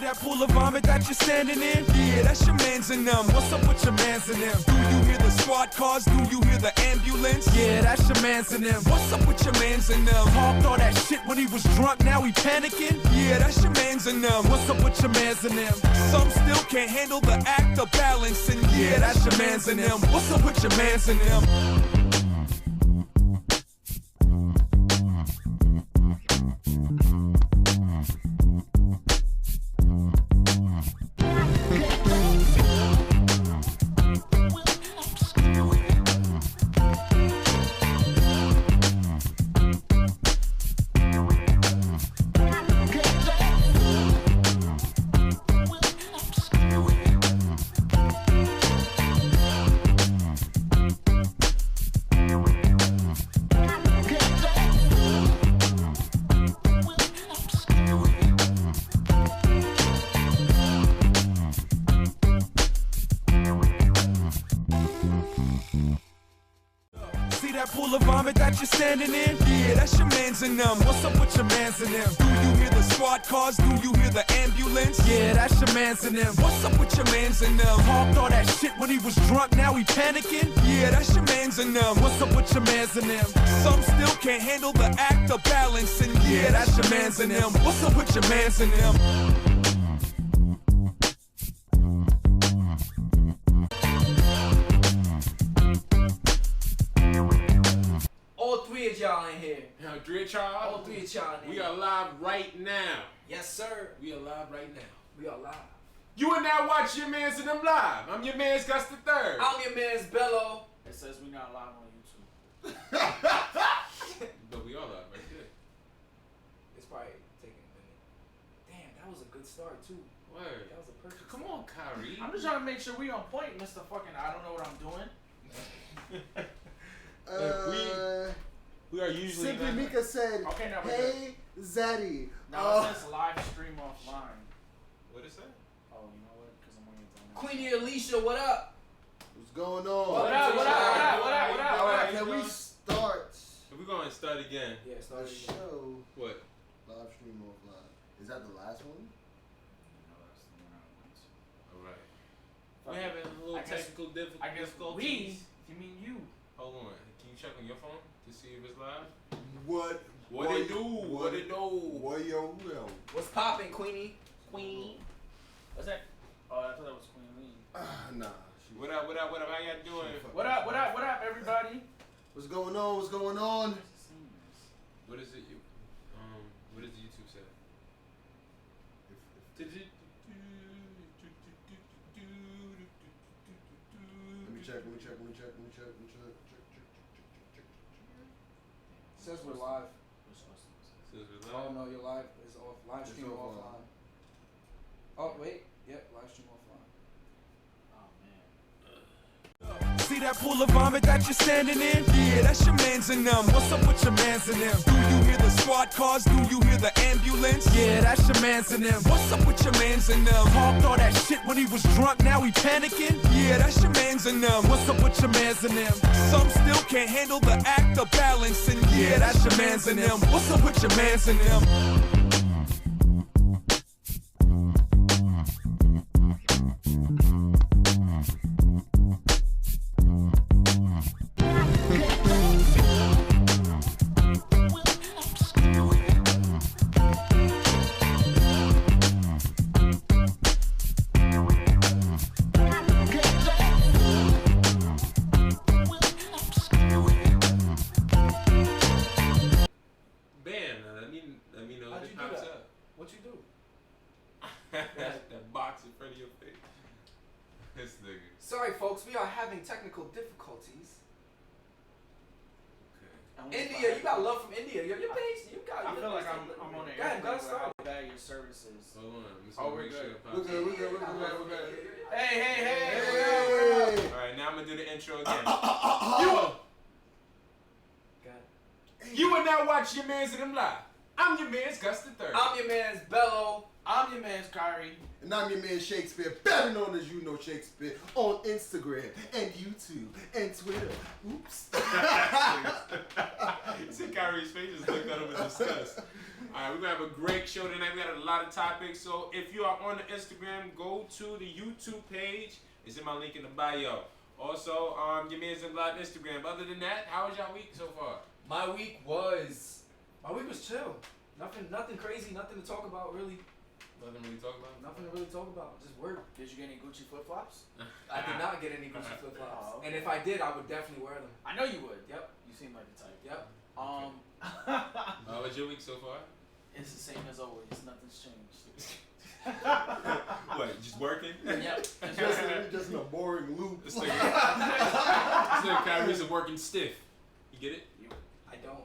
that pool of vomit that you're standing in? Yeah, that's your mans and them. What's up with your mans and them? Do you hear the squad cars? Do you hear the ambulance? Yeah, that's your mans and them. What's up with your mans and them? Talked all that shit when he was drunk, now he panicking? Yeah, that's your mans and them. What's up with your mans and them? Some still can't handle the act of balancing. Yeah, that's your mans and them. What's up with your mans and them? See that pool of vomit that you're standing in? Yeah, that's your mans and them. What's up with your mans and them? Do you hear the squad cars? Do you hear the ambulance? Yeah, that's your mans and them. What's up with your mans and them? Talked all that shit when he was drunk, now he panicking? Yeah, that's your mans and them. What's up with your mans and them? Some still can't handle the act of balancing. Yeah, that's your mans and them. What's up with your mans and them? All three of y'all in here. Three of y'all? All three of y'all in here. We are live right now. Yes, sir. We are live right now. We are live. You are now watching your mans and them live. I'm your man's Gus the Third. I'm your man's Bello. It says we not live on YouTube. But we are live right there. It's probably taking a minute. Damn, that was a good start, too. Word. That was a perfect Come start. on, Kyrie. I'm just trying to make sure we on point, Mr. Fucking I don't know what I'm doing. We are usually Simply Mika said, Okay, now we're "Hey, Zaddy." Now it says live stream offline. What is that? Oh, you know what? Because I'm on your phone. Queenie Alicia, what up? What's going on? What up? What up? What up? What up? What up? All right, How can you we doing? start We're going to start again. Yeah, the start again. show? What? Live stream offline. Is that the last one? No, that's the one I went to. All right. We're having a little I guess- technical I guess difficulties. you mean you. Hold on. Can you check on your phone to see if it's live? What? What it do? What it do? What yo? What's poppin', Queenie? Queen. What's that? Oh, I thought that was Queen Lee. Nah. What up? What up? What up? How y'all doing? What up? What up? What up, everybody? What's going on? What's going on? What is it? What does the YouTube say? Let me check. Says we're live. Says we're Oh, live. no, you're live. It's off. Live stream It's offline. offline. Oh, wait. Yep, live stream offline. Oh, man. See that pool of vomit that you're standing in? Yeah, that's your mans and them. What's up with your mans and them? Do you hear the squad cars? Do you hear the ambulance? Yeah, that's your mans and them. What's up with your mans and them? Talked all that shit when he was drunk, now he panicking? Yeah, that's your mans and them. What's up with your mans and them? Some still can't handle the act of balancing. Yeah, that's your mans and them. What's up with your mans and them? Bam! Let me know How'd if you it do pops that? up. What you do? That box in front of your face. This nigga. Sorry, folks. We are having technical difficulties. Okay. India, you got love from India. Your page, you got. I your feel like page- I'm on an Go ahead, airplane Gus, where I start. value your services. Hold on. Let me see Oh, we're make sure good. it pops We're up. good. We're good. Hey, hey, hey! Hey. Alright, now I'm gonna do the intro again. You are now watching your mans and them live. I'm your man's Gus the Third. I'm your man's Bello. I'm your man's Kyrie. And I'm your man Shakespeare, better known as You Know Shakespeare, on Instagram and YouTube and Twitter. Oops. See Kyrie's face just looked at him in disgust. Alright, we're gonna have a great show tonight. We got a lot of topics. So if you are on the Instagram, go to the YouTube page. It's in my link in the bio. Also, your man's in live Instagram. Other than that, how was y'all week so far? My week was chill. Nothing crazy, nothing to talk about really. Nothing really to talk about? Nothing to really talk about. Just work. Did you get any Gucci flip flops? I did not get any Gucci flip flops. Oh, okay. And if I did, I would definitely wear them. I know you would. Yep. You seem like the type. Yep. How was your week so far? It's the same as always. Nothing's changed. What, just working? Yep. Just in a boring loop. This nigga Kyrie's working stiff. You get it? I don't.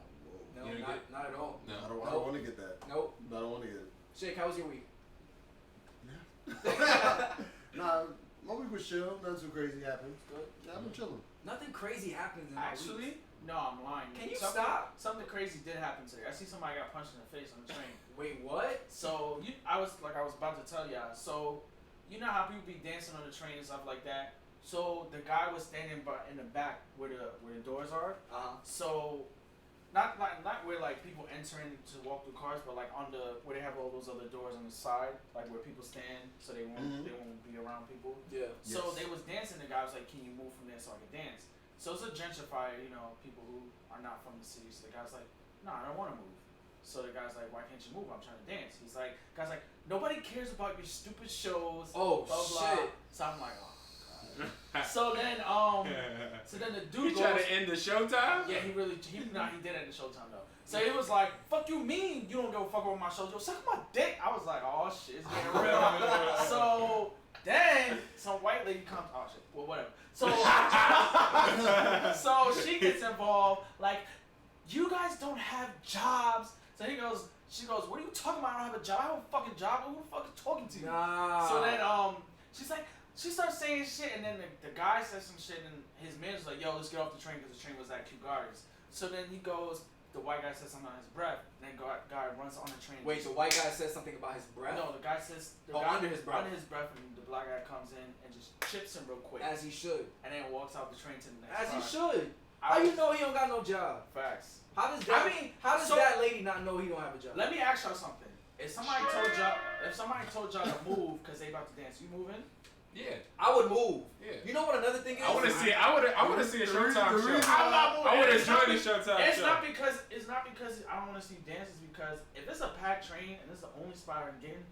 No, You don't get it? not at all. No. I don't want to get that. Nope. I don't want to get it. Shake, how was your week? Nah, my week was chill. Nothing too crazy happened. Good. Yeah, I've been chilling. Nothing crazy happens in my week. Actually, no, I'm lying. Can you something, stop? Something crazy did happen today. I see somebody got punched in the face on the train. Wait, what? So I was about to tell y'all. So you know how people be dancing on the train and stuff like that. So the guy was standing in the back where the doors are. So not where like people enter in to walk through cars, but like on where they have all those other doors on the side, like where people stand, so they won't be around people. Yeah. So Yes. they was dancing. The guy was like, "Can you move from there so I can dance?" So it's a gentrifier, people who are not from the city. So the guy's like, "No, I don't want to move." So the guy's like, "Why can't you move? I'm trying to dance." He's like, "Guy's like, nobody cares about your stupid shows." Oh, blah, blah. shit. So I'm like, oh god. So then the dude You goes, trying to end the showtime? yeah, he did at the showtime though. So he was like, "Fuck you mean you don't give a fuck about my show? Yo, suck my dick." I was like, "Oh shit, it's getting real." So then some white lady comes. Oh shit. Well, whatever. So so she gets involved. Like, you guys don't have jobs. So she goes, "What are you talking about? I don't have a job. I have a fucking job. Who the fuck is talking to you?" Nah. So then she's like, she starts saying shit, and then the guy says some shit, and his manager's like, "Yo, let's get off the train," because the train was at Kew Gardens. So then he goes, the white guy says something on his breath, and then guy runs on the train. Wait, the white guy says something about his breath? No, the guy says under his breath. Under his breath, and the black guy comes in and just chips him real quick, As he should. and then walks out the train to the next As car. he should. How you know he don't got no job? Facts. How does that? How does so- that lady not know he don't have a job? Let me ask y'all something. If somebody told y'all to move because they about to dance, you moving? Yeah. I would move. Yeah. You know what another thing is? I want to see. I want to see a Showtime show. I'm not moving. I want to It's not join the Showtime It's show. not because I don't want to see dances. Because if it's a packed train and it's the only spot I'm getting,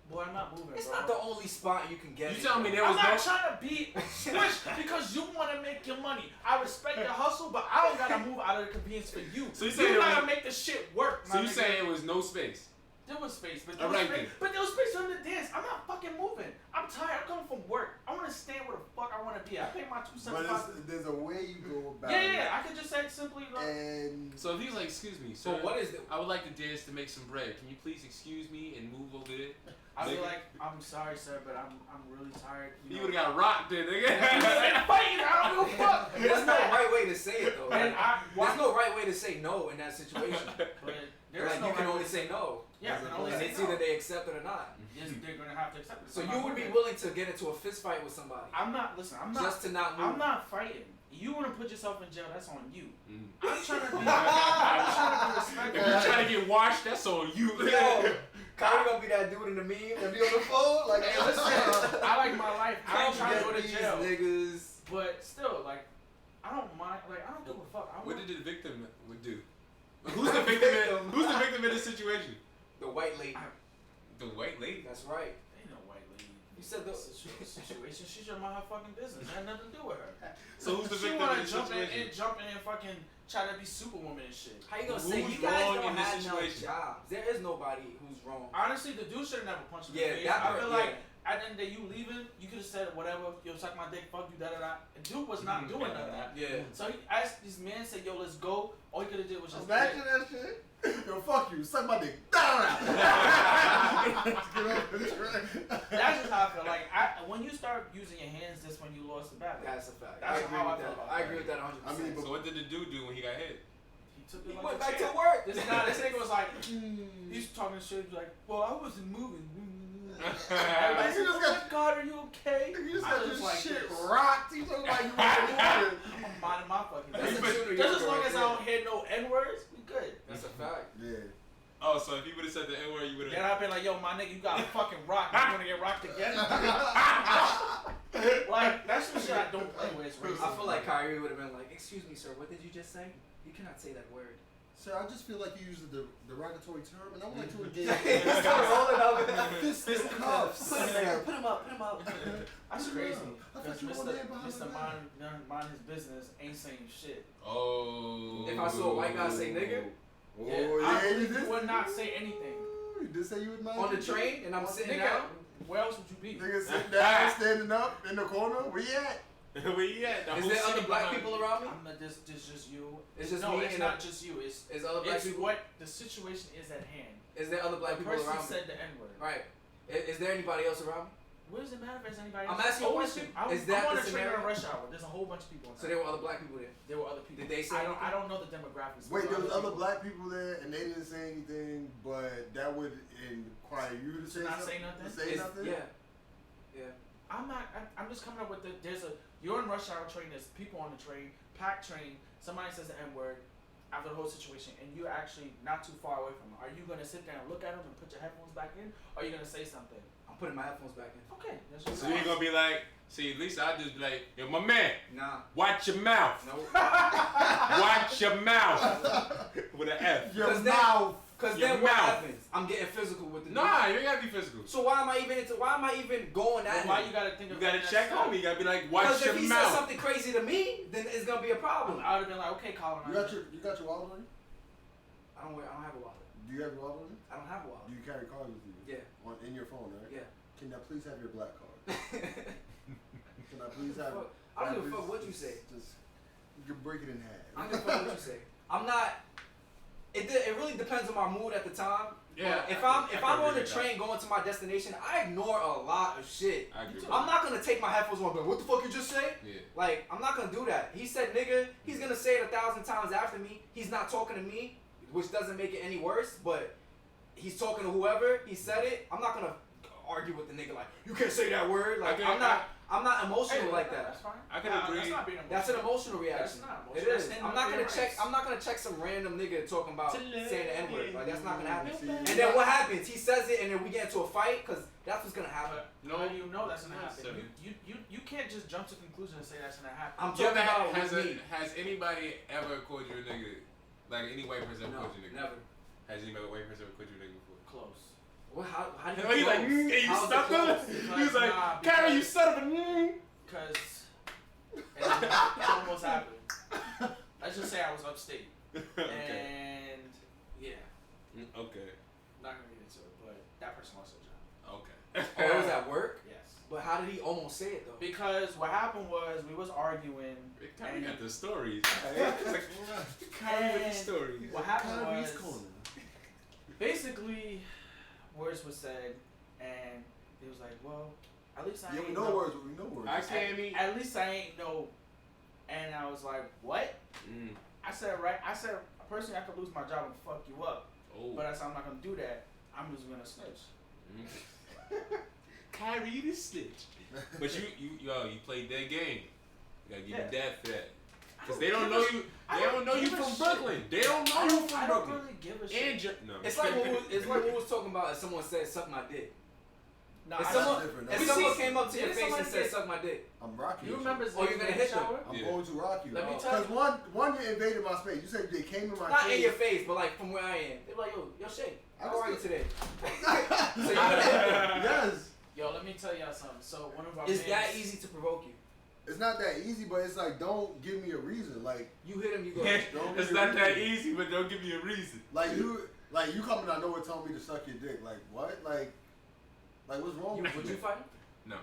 boy, I'm not moving. It's bro. not the only spot you can get. You telling me there I'm was not no? trying to be squished because you want to make your money. I respect your hustle, but I don't gotta move out of the convenience for you. So you saying you there gotta was- make the shit work. So my you nigga. saying it was no space? There was space, but All right, then. there was space for them to dance. I'm not fucking moving. I'm tired. I'm coming from work. I want to stay where the fuck I want to be. I pay my But $275. there's a way you go about Yeah. I could just say simply like, And So if he was like, "Excuse me, So sir, what is the? I would like to dance to make some bread. Can you please excuse me and move over there?" I'd be Nigga. like, "I'm sorry, sir, but I'm really tired." You would have got rocked then, nigga. I'm fighting. I don't give a fuck. There's no right way to say it though. And There's no right way to say no in that situation. But there's Like no you can right only way- say no. Yeah, I can only And say it's no. either they accept it or not. Yes, they're gonna have to accept it. So I'm you not would be moving. willing to get into a fist fight with somebody I'm not. Listen, I'm not. just to not move. I'm not fighting. You want to put yourself in jail? That's on you. Mm. I'm trying to be. I'm trying to be respectful. If you're trying to get washed, that's on you. Yo, Kyrie gonna be that dude in the meme and be on the phone like, Hey, listen, I like my life. I ain't come trying to go get to these jail. niggas. But still, like, I don't mind. Like, I don't give a fuck. What did the victim would do? Who's the victim? Who's the victim in this situation? The white lady. The white lady. That's right. Ain't no white lady. You said the. Situation. She should mind her fucking business. It had nothing to do with her. So who's the She victim in wanna this jump in situation? and jump in and fucking try to be Superwoman and shit. How you gonna Who's say you guys wrong don't in this have no situation? jobs? There is nobody who's wrong. Honestly, the dude should have never punched him in Yeah, the face. that I part, feel yeah. like at the end of the day, you leaving, you could have said whatever. Yo, suck my dick, fuck you, da da da. And dude was not doing none of that. Yeah. So he asked this man, said, "Yo, let's go." All he could have did was just. imagine that shit. Yo, fuck you. Suck my dick. Get off the train. That's just how I feel. Like when you start using your hands, that's when you lost the battle. That's a fact. That's I agree how I with feel that. about I that. agree with that 100%. I mean, So what did the dude do when he got hit? He took he it like went a back champ. to work. This nigga was like, he's talking shit. He's like, "Well, I wasn't moving." Everybody said, You just "Oh got- my God, are you okay?" You just I got was your like shit this. rocked. You look like you were I'm minding my fucking That's business. a true Just as long right as I there. don't hear no N words, we good. That's a fact. Yeah. Oh, so if you would have said the N word, you would Then have. I've been like, yo, my nigga, you got a fucking rock. You wanna get rocked again? Like, that's some shit I don't play with. It's racist. I feel like Kyrie would have been like, excuse me, sir, what did you just say? You cannot say that word. Sir, I just feel like you used the derogatory term, and I would like to engage. Start rolling up. Fist cuffs. Put him up. That's crazy. I thought Because you were there behind Mr. my back. Mind his business ain't saying shit. Oh. If I saw a white guy say nigga, Oh, Yeah, yeah, you would not say anything. You did say you would mind. on the train, and I'm sitting Nigga, down. where else would you be? Nigga sitting down, standing up in the corner. Where you at? Where you at? The Is whole there city other black behind people you. around me? I'm not just you. It's just no, me it's and not just you. It's other black people. what the situation is at hand. Is there other black The people person around me? said the N word. Right. Is there anybody else around me? What does it matter if there's anybody I'm else? asking you a Always question. I'm, Is that I'm on the a train scenario? in rush hour. There's a whole bunch of people on So there were other black people there. There were other people. Did they say I anything? don't know the demographics. Wait, there was other people. black people there, and they didn't say anything, but that would inquire you to say not something. say nothing? To say nothing. Yeah. Yeah. I'm just coming up with you're in rush hour train. There's people on the train, packed train. Somebody says the N word after the whole situation, and you're actually not too far away from them. Are you gonna sit there and look at them and put your headphones back in, or are you gonna say something? I'm putting my headphones back in. Okay. That's what So you gonna be like, see, at least I just be like, yo, my man, Nah. watch your mouth. No. Watch your mouth. With an F. Your 'Cause that- mouth. Cause Your then what mouth. happens? I'm getting physical with the Nah, you ain't gotta be physical. So why am I even going at Why him? you gotta think You of gotta that check stuff? on me. You gotta be like, Because watch if your he says mouth. something crazy to me, then it's gonna be a problem. I would have been like, okay, Colin. You got your wallet on you? I don't have a wallet. Do you have your wallet on you? I don't have a wallet. Do you carry cards with you? Yeah. In your phone, right? Yeah. Can I please have your black card? Can I please have? Fuck. I don't give a fuck what you say. Just you can break it in half. I don't give a fuck what you say. I'm not. It really depends on my mood at the time. Yeah, But if I I'm can on agree the with train going to my destination, I ignore a lot of shit. I agree with I'm that. not gonna take my headphones off. But what the fuck you just say? Yeah. Like I'm not gonna do that. He said nigga. He's gonna say it 1,000 times after me. He's not talking to me, which doesn't make it any worse. But he's talking to whoever. He said it. I'm not gonna argue with the nigga like you can't say that word. Like I'm not emotional like that. That's fine. I can agree. That's not being emotional. That's an emotional reaction. That's not It emotional. is. That's I'm not gonna standing check. up I'm not gonna check some random nigga talking about saying the N word. Like that's not gonna happen. See, And then what happens? He says it, and then we get into a fight because that's what's gonna happen. But how do you know that's gonna No, happen? seven. You can't just jump to conclusion and say that's gonna happen. I'm You talking ever about has, with me. has anybody ever called you a nigga? Like any white person ever No, called you a nigga? never. Has any white person ever called you a nigga before? Close. Well, how do Oh, you he's like, close? and you How's it stuck on close? it? He was like, Nah, Carrie, you because- son of a Cause it almost happened. Let's just say I was upstate. Okay. And yeah, Okay. not gonna get into it, but that person lost their job. Okay. Oh, it was at work? Yes. But how did he almost say it though? Because what happened was we was arguing. Kyrie and got the stories. and Kyrie with the stories. What happened Kyrie's was corner. basically words were said, and he was like, "Well, at least I Yeah, ain't we know words, but we know words. I can't eat. At least I ain't know." And I was like, "What?" Mm. I said, "Right." I said, "Personally, I could lose my job and fuck you up." Oh. But I said, I'm not gonna do that. I'm just gonna snitch. Kyrie the snitch. But you played their game. You gotta give Yeah. them that for that. Cause they don't know you. I They don't know you give a from shit. Brooklyn. They don't know you from I don't Brooklyn. really give a shit. And no. It's like what we was talking about. If someone said "suck my dick," No, if I someone don't- different. if That's someone different. came up to your Did face and somebody said get- "suck my dick," I'm rocking You you. remember Oh, you're gonna hit them. shower? I'm Yeah. going to rock you. Let me dog. tell you. Because one, you invaded my space. You said they came in my not face. in your face, but like from where I am. They're like, "Yo, Shay, I how are you just- today?" So you're gonna hit them. Yes. Yo, let me tell y'all something. So one of our It's mans- that easy to provoke you. It's not that easy, but it's like, don't give me a reason. Like You hit him, you go. Don't It's give not me a that reason. easy, but don't give me a reason. you coming out of nowhere telling me to suck your dick. Like what? Like what's wrong with Would you? you fight him? No,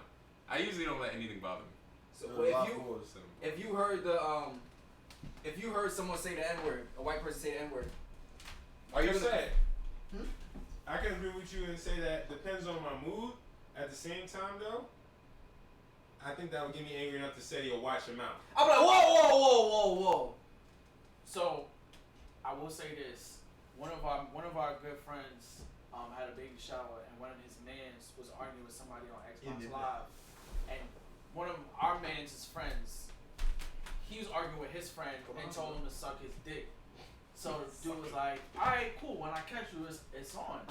I usually don't let anything bother me. So There's a lot if you more. So, if you heard someone say the N word, a white person say the N word, are you gonna- sad? Hmm? I can agree with you and say that depends on my mood. At the same time, though, I think that would get me angry enough to say, "Yo, watch your mouth." I'm like, whoa. So, I will say this: one of our good friends had a baby shower, and one of his mans was arguing with somebody on Xbox Live, and one of our mans' friends, he was arguing with his friend and told him to suck his dick. So the dude was like, all right, cool. When I catch you, it's on.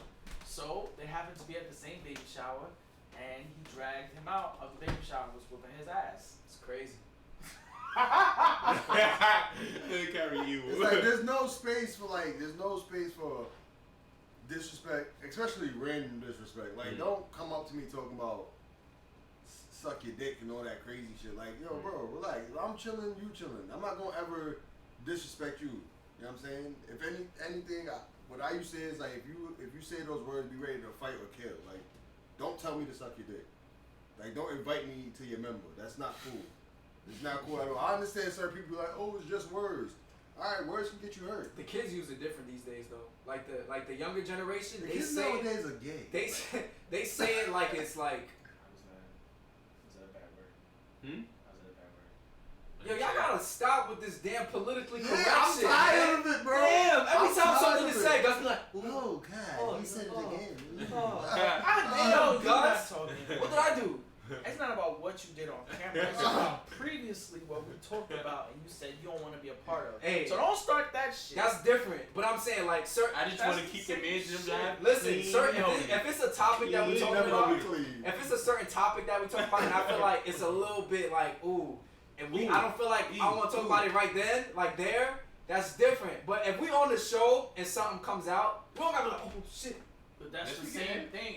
So they happened to be at the same baby shower, and he dragged him out of the baby shower, was whooping his ass. It's crazy. They carry you. It's like there's no space for disrespect, especially random disrespect. Like, don't come up to me talking about suck your dick and all that crazy shit. Like, yo, bro, relax. I'm chilling, you chilling. I'm not gonna ever disrespect you. You know what I'm saying? If anything, what I used to say is like, if you say those words, be ready to fight or kill. Like, don't tell me to suck your dick. Like, don't invite me to your member. That's not cool. It's not cool at all. I understand certain people be like, oh, it's just words. All right, words can get you hurt. The kids use it different these days, though. Like the younger generation, The they kids say nowadays are gay. they say it like it's like. Was that a bad word? Hmm? Was that a bad word? Yo, y'all gotta stop with this damn politically correct I'm shit, tired man. of it, bro. Damn, every I'm time tired something of is it. said, Gus be like, Oh, God, he said it again. damn, Gus. What What did I do? It's not about what you did on camera. It's about previously what we talked about, and you said you don't want to be a part of. Hey. So don't start that shit. That's different. But I'm saying like certain. I just want to keep the men's live. Listen, certain. If it's a topic that we Clean, talking never about, be clean. if it's a certain topic that we talk about, and I feel like it's a little bit like ooh, and I don't feel like I want to talk about it right then, like there. That's different. But if we on the show and something comes out, we don't gotta be like, oh shit. But that's Yes, the we same can. thing.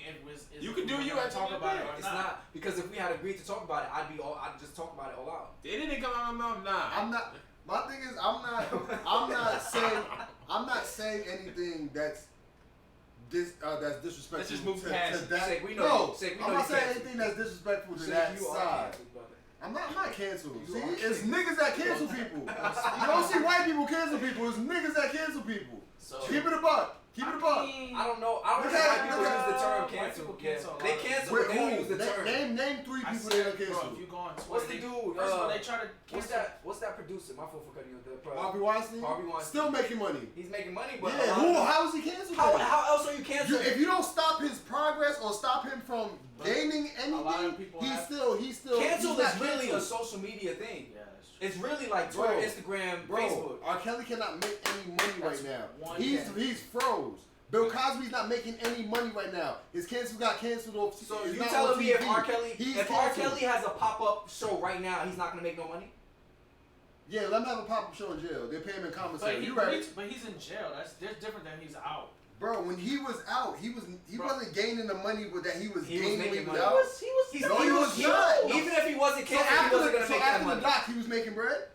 You can do you and at talk the about it end. or It's not. not because if we had agreed to talk about it, I'd just talk about it all out. It didn't come out of my mouth. Nah. I'm not. My thing is, I'm not saying anything that's disrespectful. Let's just move to past that. Say, we know no, you. Say, we know I'm you not saying canceled. anything that's disrespectful to Say that you are side. canceled, brother. I'm not canceled. You See, are it's niggas that cancel people. You don't see white people cancel people. It's niggas that cancel people. So Keep it a buck. Keep it a buck. I don't know. I don't Look know at- why people look use the at- term white cancel. people Yeah. cancel a They lot. cancel, Wait, but they don't use the who? term. Name three I people said, that cancel. bro, if you go on Twitter, What's the dude? First of all, they try to cancel. What's that producer? My fault for cutting you. Harvey Weinstein. Harvey Weinstein. Still making money. He's making money, but Yeah. How is he canceled? then? how else are you canceling? If you don't stop his progress or stop him from But gaining a lot of anything, people he's have- still cancel he's is not really a canceled. social media thing. Yeah, that's true. It's really like Twitter, Bro, Instagram, Bro, Facebook. R. Kelly cannot make any money That's right now. one He's thing. froze. Bill Cosby's not making any money right now. His cancel got canceled off. So it's you not telling on me if TV. R. Kelly, He's if R. canceled. Kelly has a pop-up show right now, he's not gonna make no money? Yeah, let him have a pop-up show in jail. They pay him in But, commissary. You right, but he's in jail. That's different than he's out. bro? When he was out, he Bro. wasn't gaining the money that he was He was gaining making when he was money. out. He's, No, he was not. Even if he wasn't So canceled, he after wasn't the, gonna so make that after the money. doc, he was making bread.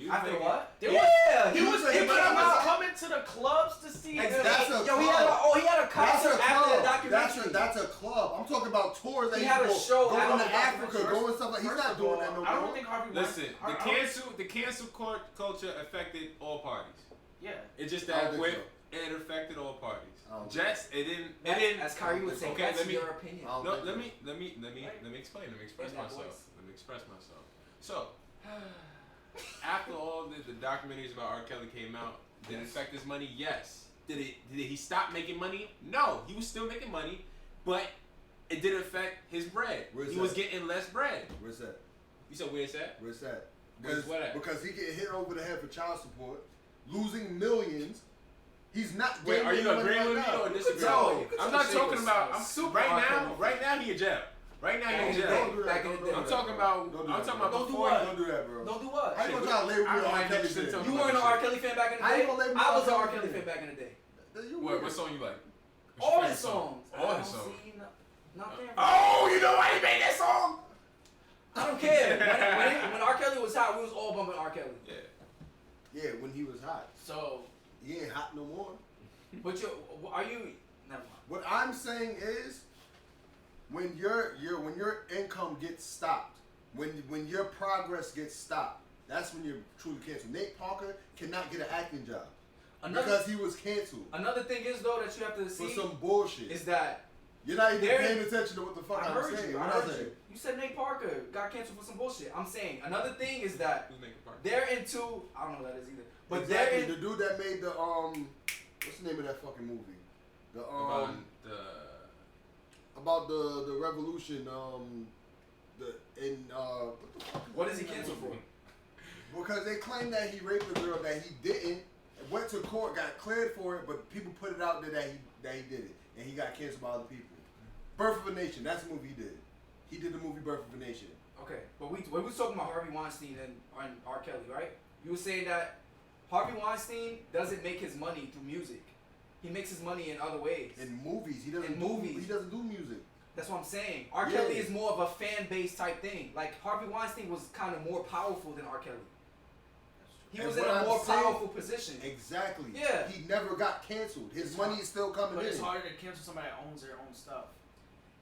After what? Yeah, he was making he money. came out. coming to the clubs to see Exactly. That's a Yo, he club. had a That's concert a after the club. documentary. That's a club. I'm talking about tours that He he had a go, show going after to the Africa, documentary. going stuff like he's First not of doing all, that no I don't more. think Harvey Listen, Weinstein. the cancel culture affected all parties. Yeah. It's just I don't that think with so. it affected all parties. I don't Jets, it didn't. As Kyrie would say, Okay, that's let me- your opinion. I don't No, think let so. me explain. Let me express In that myself. voice. Let me express myself. So, after all the documentaries about R. Kelly came out, did it affect his money? Yes. Did he stop making money? No. He was still making money, but it did affect his bread. Where's He was that? getting less bread. Where's that? You said where's that? Where's that? Where's what at? Because he get hit over the head for child support, losing millions. He's not. Wait, are you gaining money agreeing with me right now. or disagreeing? tell. You could I'm tell not Shake talking was about. I'm super right R. now. Kelly. Right now he in jail. Right now Back he in in the jail. day. Don't do that. Back in the Don't day. do I'm that, talking bro. about. Don't do I'm that, talking bro. about Don't do before. what? Don't do that, bro. Don't do what? How you gonna try to label me I'm an R. not Kelly interested in fan? talking You about weren't an shit. R. Kelly fan back in the I ain't day? gonna label I was an R. R. Kelly Kelly fan. fan back in the day. You What weird. song you like? What's All your the favorite song? songs. All I the don't songs. see not there. Oh, you know why he made that song? I don't care. When R. Kelly was hot, we was all bumping R. Kelly. Yeah. Yeah, when he was hot. So He ain't hot no more. But are you? Never mind. What I'm saying is, when your income gets stopped, when your progress gets stopped, that's when you're truly canceled. Nate Parker cannot get an acting job because he was canceled Another thing is though that you have to for see some bullshit. is that You're not even there- paying attention to what the fuck I I'm heard saying. you. I What heard saying? you. You said Nate Parker got canceled for some bullshit. I'm saying another thing is that Who's making part? they're into. I don't know what that is either. But Exactly. they're The in. dude that made the what's the name of that fucking movie? The About the. about the revolution what the fuck What is he canceled for? because they claim that he raped a girl that he didn't, went to court, got cleared for it, but people put it out there that he did it, and he got canceled by other people. Birth of a Nation, that's the movie he did. He did the movie Birth of a Nation. Okay, but we was talking about Harvey Weinstein and R. Kelly, right? You were saying that Harvey Weinstein doesn't make his money through music. He makes his money in other ways. In movies, he doesn't. He doesn't do music. That's what I'm saying. R. Kelly is more of a fan base type thing. Like Harvey Weinstein was kind of more powerful than R. Kelly. He was in a more powerful position. Exactly. Yeah. He never got canceled. His money is still coming in. But it's harder to cancel somebody that owns their own stuff.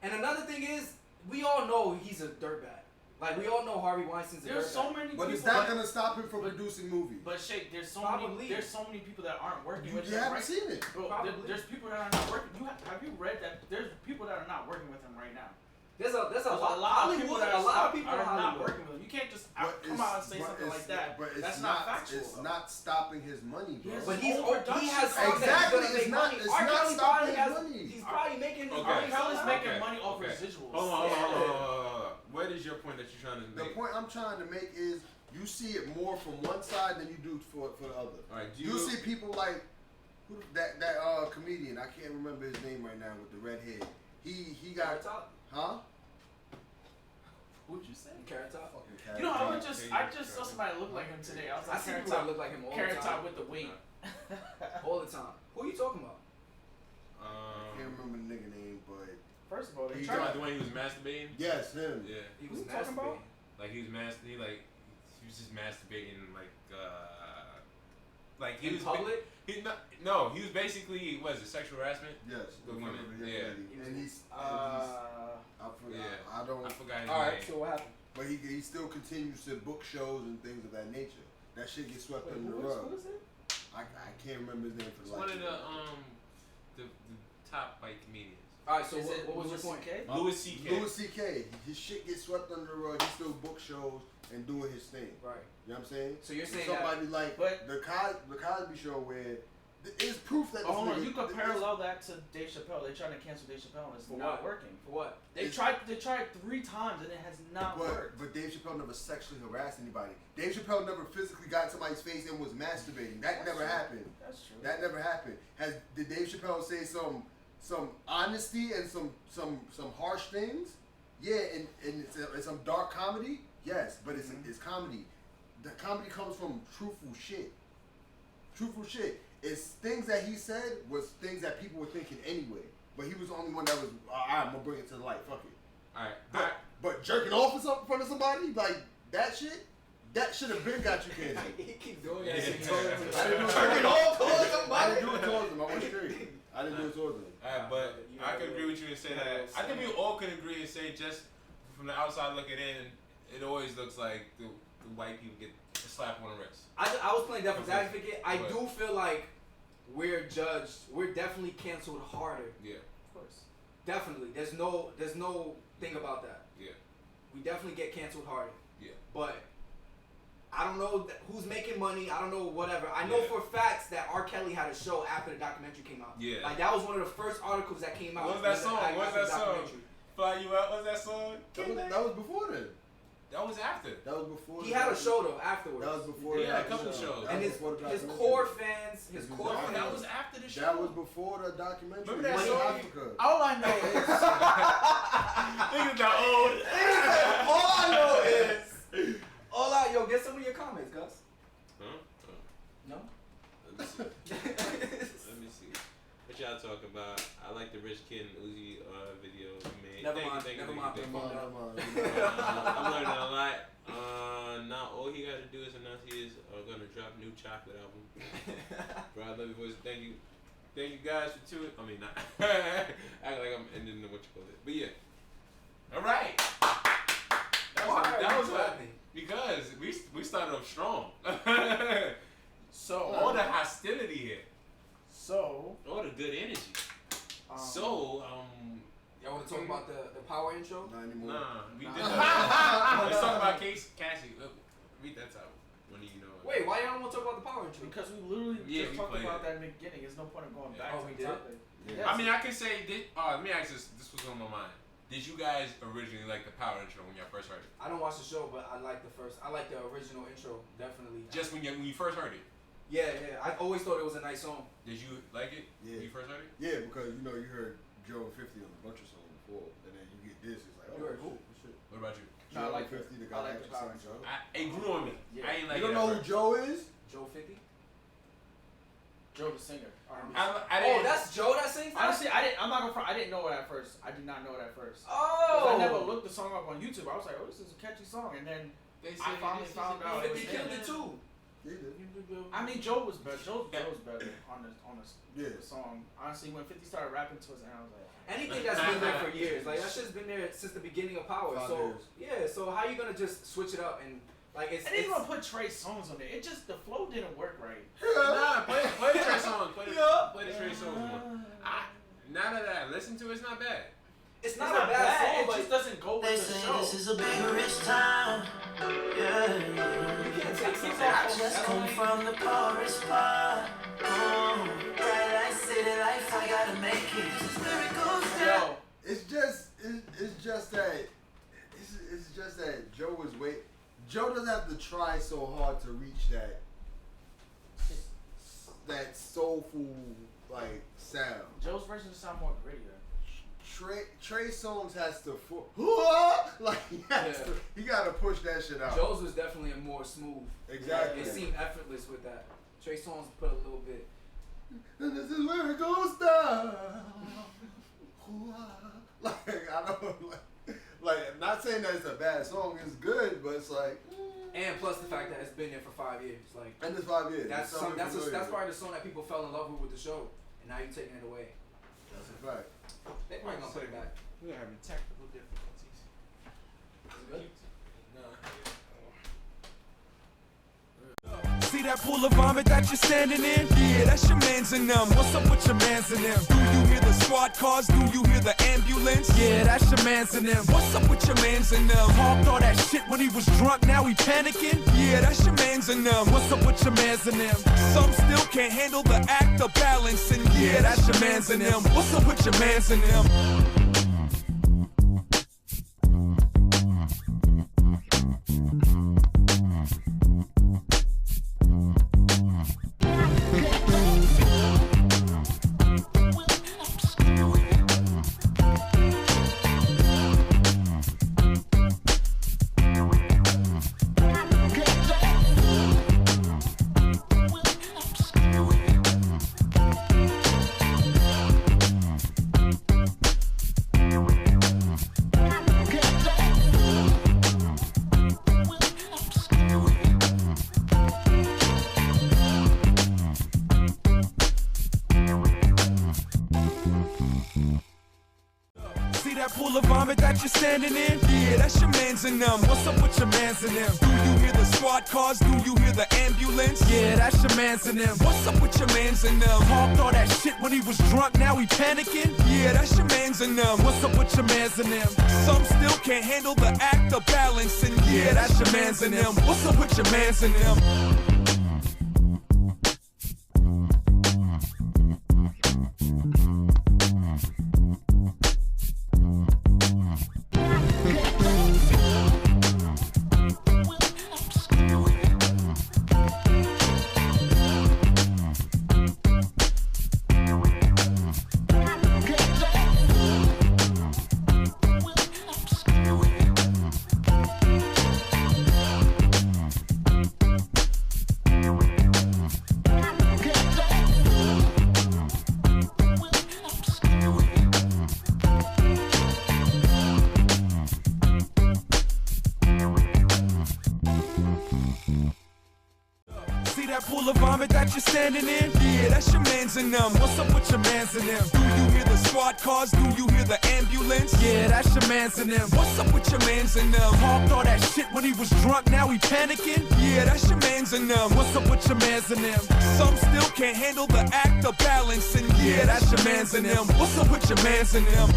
And another thing is, we all know he's a dirtbag. Like, we all know Harvey Weinstein's a dirtbag. There's so many people. But it's not going to stop him from producing movies. But Shake, there's so many people that aren't working with him. You haven't seen it. Bro, there's people that are not working. Have you read that? There's people that are not working with him right now. There's a lot of people that are not working with him. You can't just come out and say something like that. But that's not factual. It's not stopping his money, bro. Yes, but he has something exactly. That's It's not stopping his money. He's probably making his R. Kelly's making money off residuals. Hold on. What is your point that you're trying to make? The point I'm trying to make is you see it more from one side than you do for the other. All right, you see people like that comedian. I can't remember his name right now with the red head. He got huh? What'd you say? Carrot Top. You know, I just saw somebody look like him today. I was like, I see people that look like him all the time. Carrot Top with the wing. All the time. Who are you talking about? I can't remember the nigga name, but first of all, you talking about the one he was masturbating? Yes, him. Yeah. He was masturbating. Like he was just masturbating like he in was public. He was basically what is it, sexual harassment? Yes, the women. Yeah. And he's I forgot his name. All right, name. so what happened? But he still continues to book shows and things of that nature. That shit gets swept under the rug. What is it? I can't remember his name for the life. One of the top white comedians. All right, so what was your point? Louis C.K. Louis C.K. His shit gets swept under the rug. He still book shows and doing his thing. Right. You know what I'm saying? So you're saying somebody like the Cosby Show where it's proof that. Hold on, you could parallel that to Dave Chappelle. They're trying to cancel Dave Chappelle and it's not working. For what? They tried 3 times and it has not worked. But Dave Chappelle never sexually harassed anybody. Dave Chappelle never physically got in somebody's face and was masturbating. That never happened. That's true. That never happened. Did Dave Chappelle say some honesty and some harsh things? Yeah, and it's some dark comedy. Yes, but it's comedy. The comedy comes from truthful shit. Truthful shit. It's things that he said was things that people were thinking anyway. But he was the only one that was, alright, I'm gonna bring it to the light. Fuck it. Alright. But jerking off in front of somebody like that shit. That should have been got you canceled. He keep doing that. I didn't do it jerking off towards somebody. I didn't do it towards him. I went straight. I didn't do it towards him. Alright, but I can agree with you and say that. I think we all can agree and say just from the outside looking in, it always looks like the white people get a slap on the wrist. I was playing devil's advocate. I do feel like we're judged. We're definitely canceled harder. Yeah. Of course. Definitely. There's no thing about that. Yeah. We definitely get canceled harder. Yeah. But I don't know who's making money. I don't know whatever. I know for facts that R. Kelly had a show after the documentary came out. Yeah. Like that was one of the first articles that came out. What was that song? Fly You Out. What was that song? That was before then. That was after. That was before. He had a show though afterwards. That was before. He had a couple shows. And his core fans, that was after the show. That was before the documentary. Remember that song? Africa. All I know is. Niggas got old. All I know is. Yo, get some of your comments, Gus. Huh? No? Let me see. What y'all talk about? I like the Rich Kid and Uzi video you made. Never mind. I'm learning a lot. Now all he got to do is announce he is going to drop a new chocolate album. Bro, I love your voice. Thank you guys for tuning. I mean, not act like I'm ending what you call it. But yeah. All right. That was happening. Because we started off strong. So all the hostility here. So all the good energy. Y'all want to talk about the power intro? Not anymore. Nah, we did that. Let's talk about Cassie. Read that title. When do you know? Wait, why y'all don't want to talk about the power intro? Because we literally just talked about that in the beginning. There's no point in going back to the topic. Yeah. I mean, I can say this. Let me ask this. This was on my mind. Did you guys originally like the power intro when y'all first heard it? I don't watch the show, but I like the original intro, definitely. Just when you first heard it? Yeah. I always thought it was a nice song. Did you like it? Yeah. When you first heard it? Yeah, because you heard Joe and 50 on a bunch of songs before, and then you get this, it's like, You heard who? shit. What about you? Joe No, I like 50, the I guy like that the Power actually sang Rangers. Joe. It grew on me. Yeah. I ain't like You it don't know at who first. Joe is? Joe 50? Joe the singer. R&B. I Oh, didn't. that's Joe that sings that? Honestly, I'm not gonna front. I didn't know it at first. I did not know it at first. 'Cause Oh! I never looked the song up on YouTube. I was like, oh, this is a catchy song, and then They I finally this is found a out it was 50 him. killed it too. He did. I mean, Joe was better. Joe's better on the Yeah. song. Honestly, when 50 started rapping towards the end, I was like, Anything that's been there for years, like that shit's been there since the beginning of Power. 5 So years. yeah, so how you gonna just switch it up and like it's I didn't even put Trey songs on there. It just the flow didn't work right. Nah, play the Trey song. Play the Trey songs one. Now that I listen to it, it's not bad. it's It's not not a bad bad. song, It but just doesn't go They with the say show. this is a big rich town. Yeah. you can't take something I out. just come from the poorest part. Oh, bright light, city life, I gotta make it. This is where it goes down. Yo, It's just that Joe was Joe doesn't have to try so hard to reach that soulful like sound. Joe's version sound more grittier. Trey Songz has to like he gotta push that shit out. Joe's was definitely a more smooth. Exactly. It seemed effortless with that. Trey Songz put a little bit. And this is where it goes down. Like I don't like not saying that it's a bad song, it's good, but it's like And plus the fact that it's been there for 5 years. Like and it's 5 years. that's It's something that's familiar. probably the song that people fell in love with the show. And now you're taking it away. That's a fact. They probably gonna put it back. We're having technical difficulties. Good? See that pool of vomit that you're standing in? Yeah, that's your mans and them. What's up with your mans and them? Do you hear the squad cars? Do you hear the ambulance? Yeah, that's your mans and them. What's up with your mans and them? Talked all that shit when he was drunk, now he panicking? Yeah, that's your mans and them. What's up with your mans and them? Some still can't handle the act of balancing. Yeah, that's your mans and them. What's up with your mans and them? See that pool of vomit that you're standing in? Yeah, that's your mans and them. What's up with your mans and them? Do you hear the squad cars? Do you hear the ambulance? Yeah, that's your mans and them. What's up with your mans and them? Talked all that shit when he was drunk, now he panicking? Yeah, that's your mans and them. What's up with your mans and them? Some still can't handle the act of balancing. Yeah, that's your mans and them. What's up with your mans and them? See that pool of vomit that you're standing in? Yeah, that's your mans and them. What's up with your mans and them? Do you hear the squad cars? Do you hear the ambulance? Yeah, that's your mans and them. What's up with your mans and them? Talked all that shit when he was drunk, now he panicking? Yeah, that's your mans and them. What's up with your mans and them? Some still can't handle the act of balancing. Yeah, that's your mans and them. What's up with your mans and them?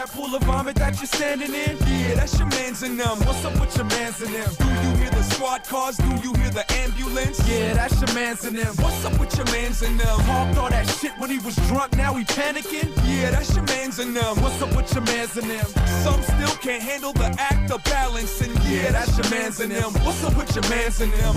that pool of vomit that you're standing in? Yeah, that's your mans and them. What's up with your mans and them? Do you hear the squad cars? Do you hear the ambulance? Yeah, that's your mans and them. What's up with your mans and them? Talked all that shit when he was drunk, now he panicking? Yeah, that's your mans and them. What's up with your mans and them? Some still can't handle the act of balancing. Yeah, that's your mans and them. What's up with your mans and them?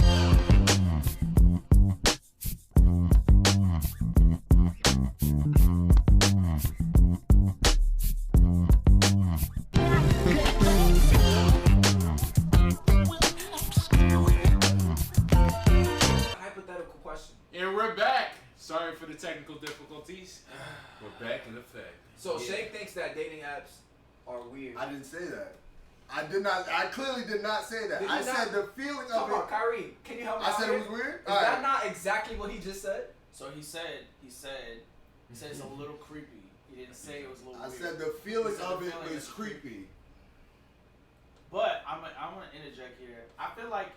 Hypothetical question. And we're back. Sorry for the technical difficulties. We're back in effect. So Shake thinks that dating apps are weird. I didn't say that. I did not. I clearly did not say that. Did you I not? said the feeling Talk of about it. Kyrie. Can you help me I out said here? it was weird. Is that not exactly what he just said? So he said it's a little creepy. He didn't say it was a little I weird. said the feeling He said of the it feeling was is creepy. But I want to interject here. I feel like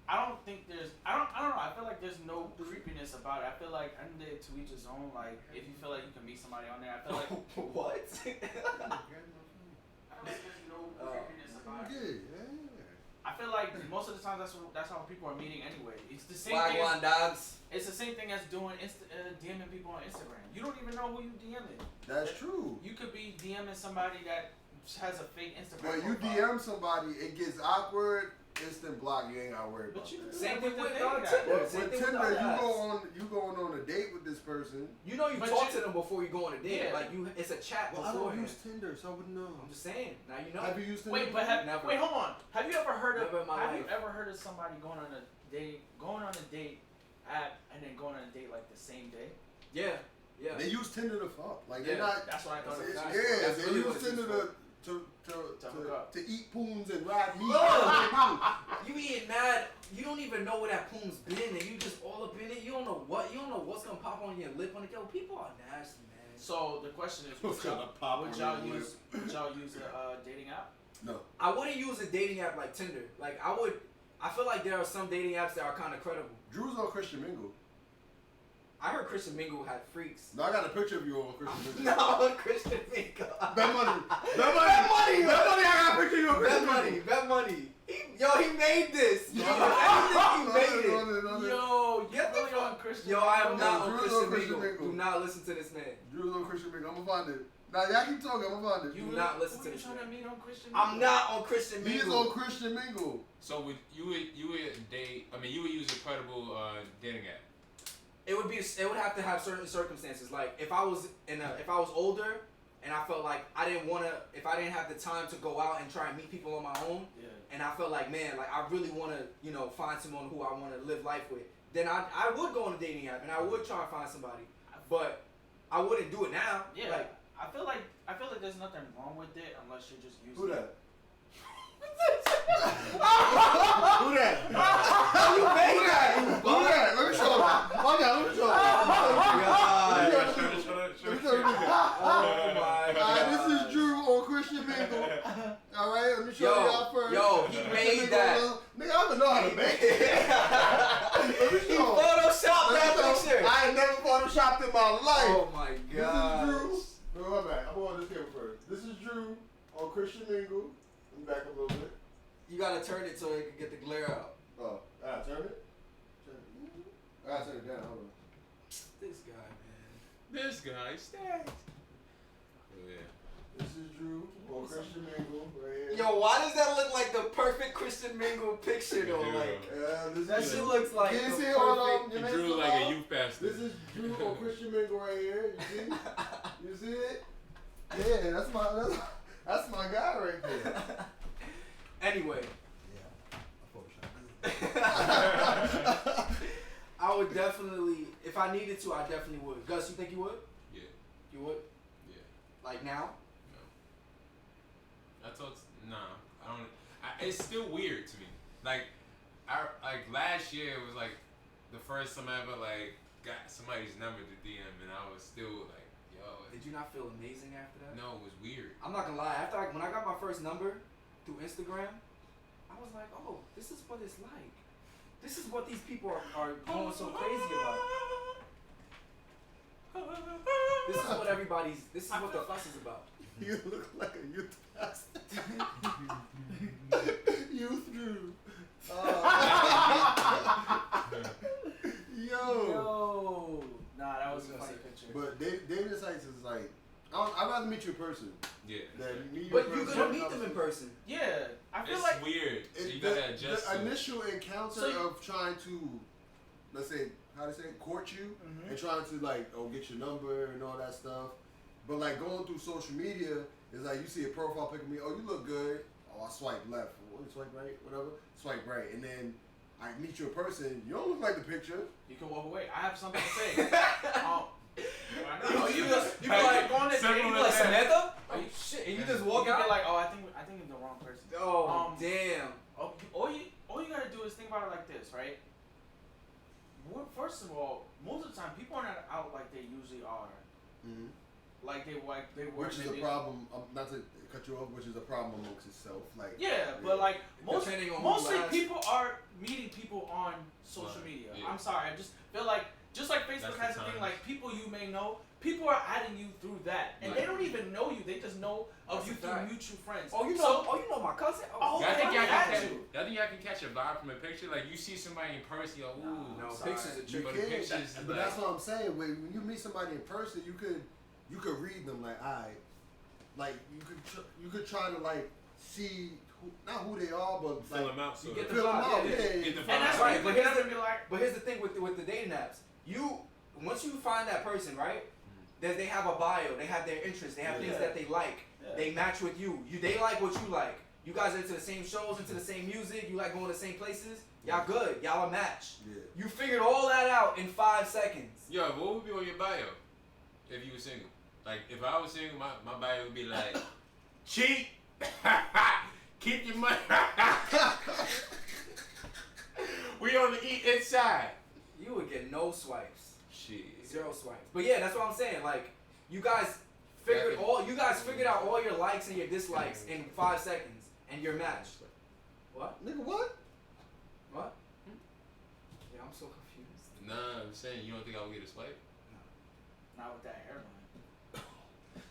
I don't know. I feel like there's no creepiness about it. I feel like I'm there to each his own. Like if you feel like you can meet somebody on there, I feel like What? I feel like there's no creepiness about it. I feel like most of the time that's how people are meeting anyway. It's the same thing. Wagwan dogs. It's the same thing as doing DMing people on Instagram. You don't even know who you DMing. That's true. You could be DMing somebody that has a fake Instagram. When you profile. DM somebody, it gets awkward. Instant block. You ain't gotta worry about But you that. Same with thing with dating app. Tinder. With Same thing with Tinder, other you apps. going on a date with this person. You know you But talk you- to them before you go on a date. Yeah. Like it's a chat Well, I don't beforehand. use Tinder, so I wouldn't know. I'm just saying. Now you know. Have you used Tinder? Wait, but Never. wait, hold on. Have you ever heard of Never in my have life. you ever heard of somebody going on a date app and then going on a date like the same day? Yeah. Yeah. They use Tinder to fuck. Like Yeah. they're not. That's what I thought it was. Yeah, That's they really what use it's Tinder used to eat poons and ride meat. You eating mad? You don't even know where that poom's been, and you just all up in it. You don't know what's gonna pop on your lip on it. Yo, people are nasty, man. So the question is, What's gonna pop would on y'all your use a dating app? No. I wouldn't use a dating app like Tinder. Like I feel like there are some dating apps that are kind of credible. Drew's on Christian Mingle. I heard Christian Mingle had freaks. No, I got a picture of you on Christian Mingle. No, Christian Mingle. Bet money. Bet money. Bet money. I got a picture of you on Bet Christian money. Mingle. Bet money. He made this. Yo, No, he made it. no. Yo, Get the really on Christian? Yo, I am Mingle? not on Drew's Christian on Christian Mingle. Mingle. Do not listen to this man. Drew's on Christian Mingle. I'm gonna find it. Now y'all keep talking. I'm gonna find it. You do not listen who to you this trying to man. meet on Christian? I'm Mingle? not on Christian He is Mingle. on Christian Mingle. So you would date? I mean, you would use a credible dating app. It would have to have certain circumstances. Like if I was older and I felt like if I didn't have the time to go out and try and meet people on my own, Yeah. and I felt like, man, like I really want to, find someone who I want to live life with, then I would go on a dating app and I would try and find somebody. But I wouldn't do it now. Yeah. Like, I feel like there's nothing wrong with it unless you're just using Who it. that? Who that? How you made that? Who that? Let me show him. Oh yeah, let me show him. Oh my God. This is Drew on Christian Mingle. All right, let me show y'all first. Yo, he made that. Nigga, I don't know how to make it. Let me He show him. photoshopped that picture. I ain't never photoshopped in my life. Oh my God. This is Drew. No, my bad. I'm on this camera first. This is Drew on Christian Mingle. Let me back up a little bit. You gotta turn it so it can get the glare out. Oh, I gotta turn it? I gotta turn it down. Hold on. This guy, man. This guy stacked. Oh yeah. This is Drew on Christian Mingle right here. Yo, why does that look like the perfect Christian Mingle picture though? Yeah. Like This that is shit looks like You the see, hold on. perfect. He Your drew name's like a Bilal. youth pastor. This is Drew on Christian Mingle right here. You see? You see it? Yeah, that's my guy right there. Anyway, Yeah. I would definitely, if I needed to, I definitely would. Gus, you think you would? Yeah. You would? Yeah. Like now? I thought nah. I don't. It's still weird to me. Like last year it was like the first time I ever got somebody's number to DM, and I was still like, yo. Did you not feel amazing after that? No, it was weird. I'm not gonna lie. When I got my first number through Instagram, I was like, oh, this is what it's like. This is what these people are going so crazy about. This is what everybody's. This is what the fuss is about. You look like a youth pastor. Youth Drew. Yo. Nah, that was a funny picture. But dating sites is like, I'd rather meet you in person. Yeah. Than meet you But in you're person. gonna meet them in person. Yeah, I feel It's like weird. So It- you gotta adjust. the to it. initial encounter of trying to, let's say, how to say it, court you, and trying to like, get your number and all that stuff. But like going through social media is like you see a profile pic of me, oh you look good, oh I swipe left, swipe right, whatever, swipe right, and then I meet you in person, you don't look like the picture. you can walk away. I have something to say. You be like on this, you be like Samantha. Oh shit, and you just walk You out. get like, oh, I think I'm the wrong person. Oh damn. All you gotta do is think about it like this, right? First of all, most of the time people are not out like they usually are. Mm-hmm. Like they work. Which is a problem. Not to cut you off, which is a problem amongst itself. Like But like Depending on who mostly last- people are meeting people on social media. Yeah. I'm sorry, I just feel like just like Facebook That's has the a thing time. like people you may know, people are adding you through that, and they Right. don't even know you. They just know of That's you a through fact. mutual friends. Oh, you So- know my cousin. Oh, Y'all think they y'all got can you. catch a vibe from a picture? Like you see somebody in person, you're like, ooh, No, sorry. pictures are you tricky. But the can, pictures is but like- that's what I'm saying. When you meet somebody in person, you could read them like like you could try to like see not who they are, but fill like them out. So you get fill them out. Yeah, Yeah, Get the And vibe. that's Right, right, but but here's gonna be like, But here's the thing with the dating apps. Once you find that person, right? They have a bio. They have their interests. They have things Yeah. that they like. Yeah. They match with you. They like what you like. You guys are into the same shows, into the same music. You like going to the same places. Y'all good. Y'all a match. Yeah. You figured all that out in 5 seconds. Yo, what would be on your bio if you were single? Like, if I was single, my bio would be like, cheat, keep your money. We on the eat inside. You would get no swipes. Shit. 0 swipes. But yeah, that's what I'm saying. Like, you guys figured out all your likes and your dislikes in 5 seconds, and you're matched. What? Nigga, what? What? Yeah, I'm so confused. Nah, I'm saying you don't think I would get a swipe? not with that hairline.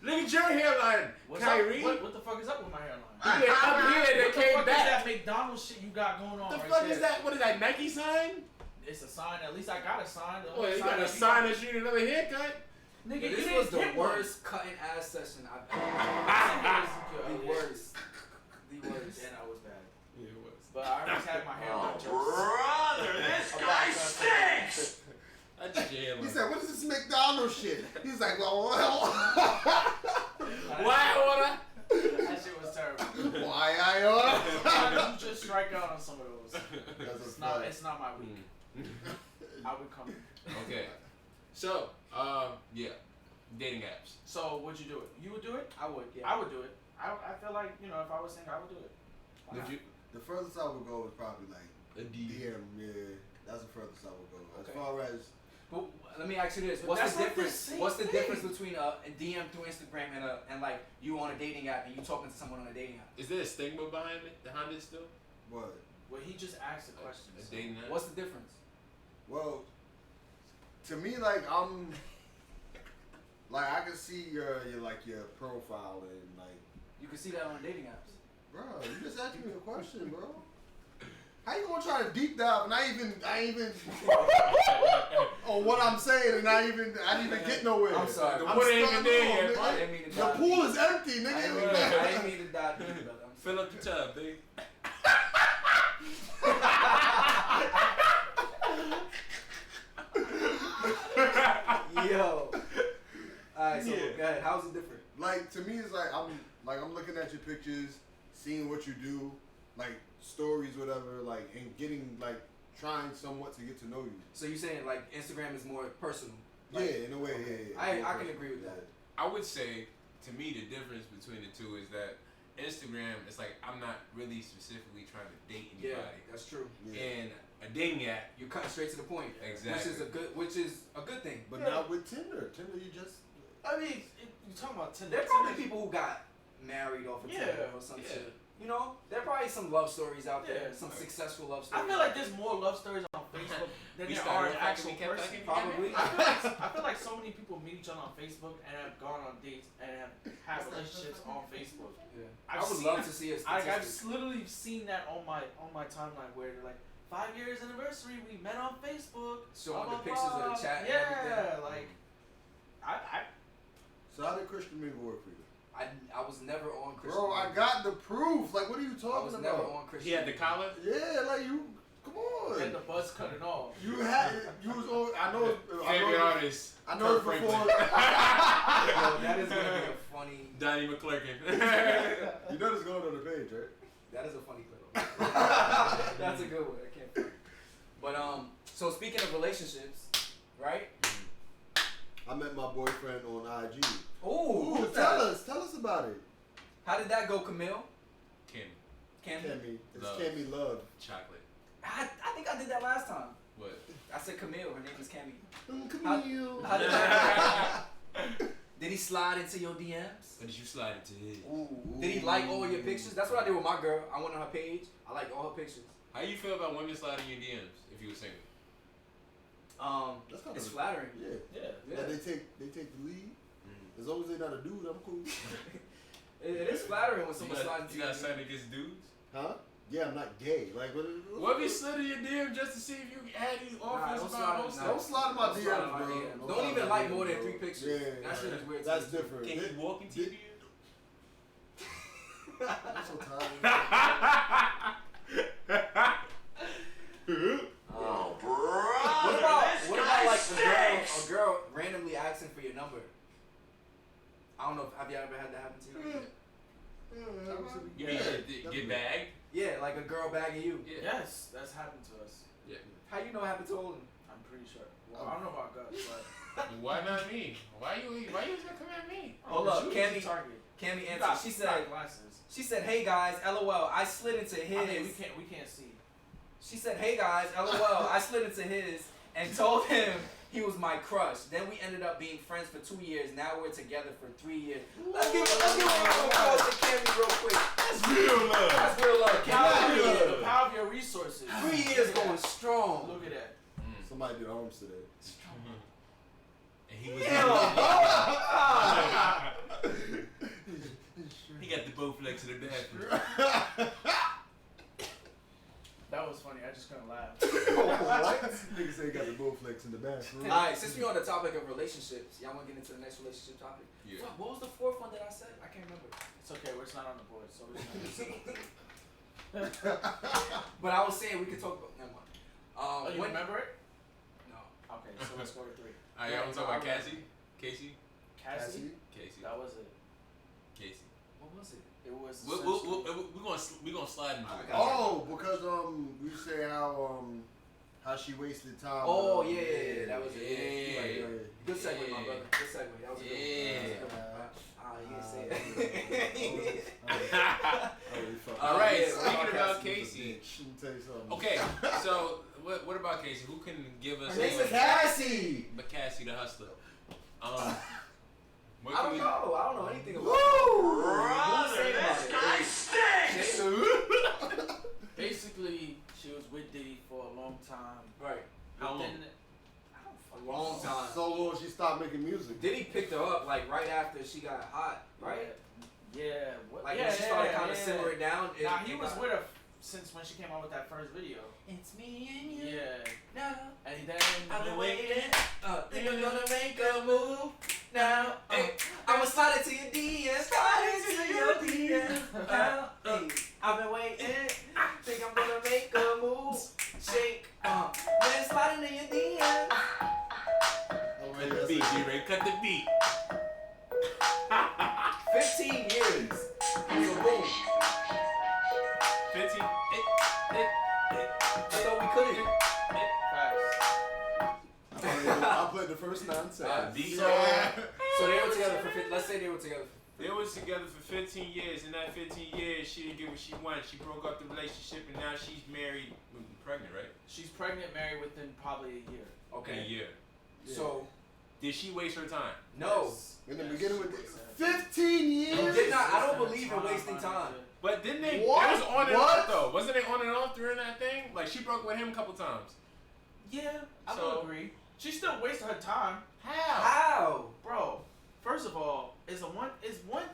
Look at your hairline, What's Kyrie. up? What the fuck is up with my hairline? You went up here and What they the came fuck back. is that McDonald's shit you got going on? The right fuck there? is that? What is that, Nike sign? It's a sign. At least I got a sign. The Oh, only you got a that sign that you need another haircut? Nigga, This you was didn't the get one. worst cutting ass session I've ever. The worst. The worst. Yeah, that was bad. Yeah, it was. But I always had my hairline. Brother, this guy stinks! I just your hairline. He said, "What is this McDonald's shit?" He's like, "Well, Why order? That shit was terrible. why I order?" Why did you just strike out on some of those? That's a It's not. fact. It's not my week. I would come. Okay. So, yeah, dating apps. So would you do it? You would do it? I would. Yeah. I would do it. I feel like if I was single, I would do it. Why Would not? you? The furthest I would go is probably like A D. DM. Yeah, that's the furthest I would go. As Okay. far as But let me ask you this: But What's that's the not the difference? same What's the thing. difference between a DM through Instagram and like you on a dating app and you talking to someone on a dating app? Is there a stigma behind it still? what? Well, he just asked the question. A so- dating app? What's the difference? Well, to me, like I can see your profile and like, You can see that on dating apps. bro, you just asked me a question, bro. How you gonna try to deep dive and I ain't even on what I'm saying and I didn't even get nowhere. I'm sorry. The I'm water ain't stuck even there on, yet, nigga. bro. I didn't mean to The dive pool deep. is empty, I didn't nigga. mean to dive deep, brother. I'm Fill up the tub, babe. Yo. Alright, so Yeah. go ahead. How's it different? Like to me, it's like I'm looking at your pictures, seeing what you do, like stories, whatever, like and getting like trying somewhat to get to know you. So you saying like Instagram is more personal? Yeah, Like, in a way. okay. Yeah, I can agree with that. I would say, to me, the difference between the two is that Instagram, it's like I'm not really specifically trying to date Yeah, anybody. that's true. Yeah. And a dating app, You're cutting straight to the point. Exactly. Which is a good thing. But Yeah. not with Tinder. Tinder, you just I mean, you're talking about Tinder. There are probably Tinder- people who got married off of Yeah, Tinder or some yeah. shit. You know, there are probably some love stories out there, Yeah. some successful love I stories. feel like there's more love stories on Facebook than We there started are an with actual fucking, we kept person. fucking. Probably. I feel like so many people meet each other on Facebook and have gone on dates and have relationships on Facebook. Yeah. I've I would seen love it. to see a I've statistic. literally seen that on my timeline where they're like 5 years anniversary, we met on Facebook. Showing blah, the blah, pictures of the blah. chat and Yeah, everything. like I So how did Christian Mingle work for you? I was never on Christian. Bro, I got the proof. Like, what are you I talking was about? never on Christian. He had the collar. Yeah, like you. Come on. had the buzz cutting off. You had. You was on. I know. Favorite artist. I know it Kirk before. Yo, that is gonna be a funny. Donnie McClurkin. You know this going on the page, right? That is a funny clip. That's a good one. I can't. Find. But so speaking of relationships, right? I met my boyfriend on IG. Ooh, who's tell that? us. Tell us about it. How did that go, Camille? Kim. Cammy? It's Love. Cammy Love. Chocolate. I think I did that last time. What? I said Camille. Her name is Cammy. Camille. How did that Did he slide into your DMs? When did you slide into his? Did he like all your pictures? That's what I did with my girl. I went on her page. I liked all her pictures. How you feel about women sliding your DMs if you were single? That's kind It's of flattering. Yeah. Yeah. Yeah. Like they take the lead. As long as they not a dude, I'm cool. It is flattering when You someone slides got, into you your got DMs. something against dudes? Huh? Yeah, I'm not gay. Like What if you slid in your DM just to see if you had these offers don't about slide- hosting? Don't slide in my Don't slide in DMs, my bro. DMs. Don't Don't slide even in my like more DMs, than bro. 3 pictures. Yeah, That shit is weird. That's to me. different. Can you walk into your I'm so tired. Oh, bro. What about like a girl randomly asking for your number? I don't know. Have you ever had that happen to you? Get bagged? Yeah, like a girl bagging you. Yeah. Yes, that's happened to us. Yeah. How you know it happened to all of them? I'm pretty sure. Well, I don't know about Gus, but Why not me? Why you gonna come at me? Hold up, you Cammy. was the target. Cammy You answered. got- She you got said, glasses. "Hey guys, LOL. I slid into his." I mean, we can't see. She said, "Hey guys, LOL. I slid into his and told him he was my crush. Then we ended up being friends for 2 years. Now we're together for 3 years. Let's give a round of applause to Cammy real quick. That's real love. That's real love. Cammy, The power of your resources. 3 years going strong. Look at that. Somebody did arms today. And he was he got the Bowflex in the bathroom. That was funny. I just couldn't laugh. What? Nigga say he got the Bowflex in the bathroom. All right, since we're on the topic of relationships, y'all want to get into the next relationship topic? Yeah. Fuck, what was the fourth one that I said? I can't remember. It's okay. It's not on the board, so we're just gonna But I was saying we could talk about. Never mind. Oh, you when- remember it? No. Okay, so let's go to 3. Alright, y'all want to talk about Cassie? Casey? Cassie? Casey. That was it. Casey. What was it? It was. We're gonna slide into it. Oh, because we say how she wasted time. Oh yeah, that was it. Yeah. Yeah. Good segue, my brother. Good segue. That was a good one. Yeah. That was a good one. You didn't say it. All right, yeah, speaking about Cassie. Casey. Let me tell you something. Okay, so what about Casey? Who can give us Her name is Cassie. But Cassie the hustler. What I can don't we- know. I don't know anything about Woo! Brother, this guy stinks. Basically, she was with Diddy for a long time. Right. How long? Within- I don't A fucking long know. time. So long she stopped making music. Diddy picked her up like right after she got hot, right? Yeah. What? Like yeah, when she started kind of yeah. simmering down. Nah, it he was got- with her since when she came out with that first video. It's me and you. Yeah. Now And then I've been waiting. Think I'm gonna make a move now. Hey, I'ma slide into your DMs. Slide into your DMs. Now, hey, I've been waiting. Think I'm gonna make a move. Shake. Then slide into your DMs. Cut the beat, G-Ray. Cut the beat. 15 years. So boom. 15. I thought we couldn't. facts. I played the first 9 seconds. beat. So they were together for. Let's say they were together. They was together for 15 years. In that 15 years, she didn't get what she wanted. She broke up the relationship, and now she's married, pregnant, right? She's pregnant, married within probably a year. Okay. A year. So Did she waste her time? no. Yes. In the Yes, beginning with she was 15 years. Did not. I don't believe in wasting time. But didn't they? What? It was on and What? off though. Wasn't they on and off during that thing? Like she broke with him a couple times. Yeah, I So- would agree. She still wasted her time. How? Bro, first of all, it's one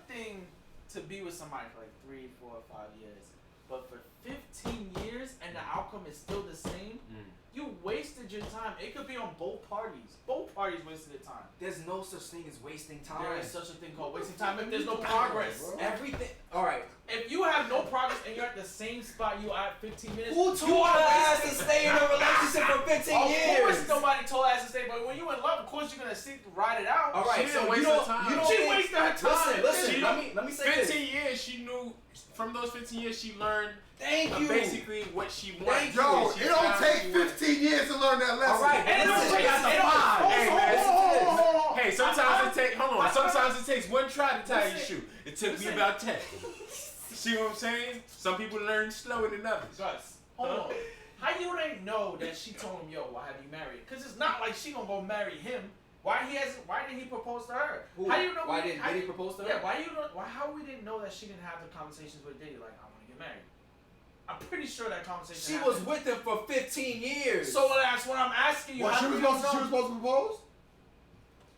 thing to be with somebody for like 3, 4, 5 years, but for 15 years and the outcome is still the same, you wasted your time. It could be on both parties. Both parties wasted their time. There's no such thing as wasting time. There is such a thing called wasting time if there's no progress. Everything. All right. If you have no progress and you're at the same spot you are at 15 minutes, Who told her ass to stay in a relationship for 15 years? Of course, nobody told her ass to stay. But when you in love, of course you're gonna seek to ride it out. All right. She So didn't waste you don't. her time. You don't She think- wasted her time. Listen. She Let me say this. 15 years, she knew. From those 15 years, she learned Thank you. basically what she wanted. Thank you. Yo, She it don't found take what- 15 years to learn that lesson. All right. And it don't Listen, take that's it a don't- five. hold Hey, on, man, hold on, hold on. Hey, sometimes it takes. Hold on. Sometimes it takes one try to tie your Listen. shoe. It took me Listen. about 10. See what I'm saying? Some people learn slower than others. Gus, hold on. How you didn't know that she told him, yo, why have you married? Because it's not like she gonna go marry him. Why didn't he propose to her? Who? How you know? Why did he propose to her? Yeah, how we didn't know that she didn't have the conversations with Diddy like, I want to get married? I'm pretty sure that conversation She happened. was with him for 15 years. So that's what I'm asking you. What, How she do was you supposed know? to propose?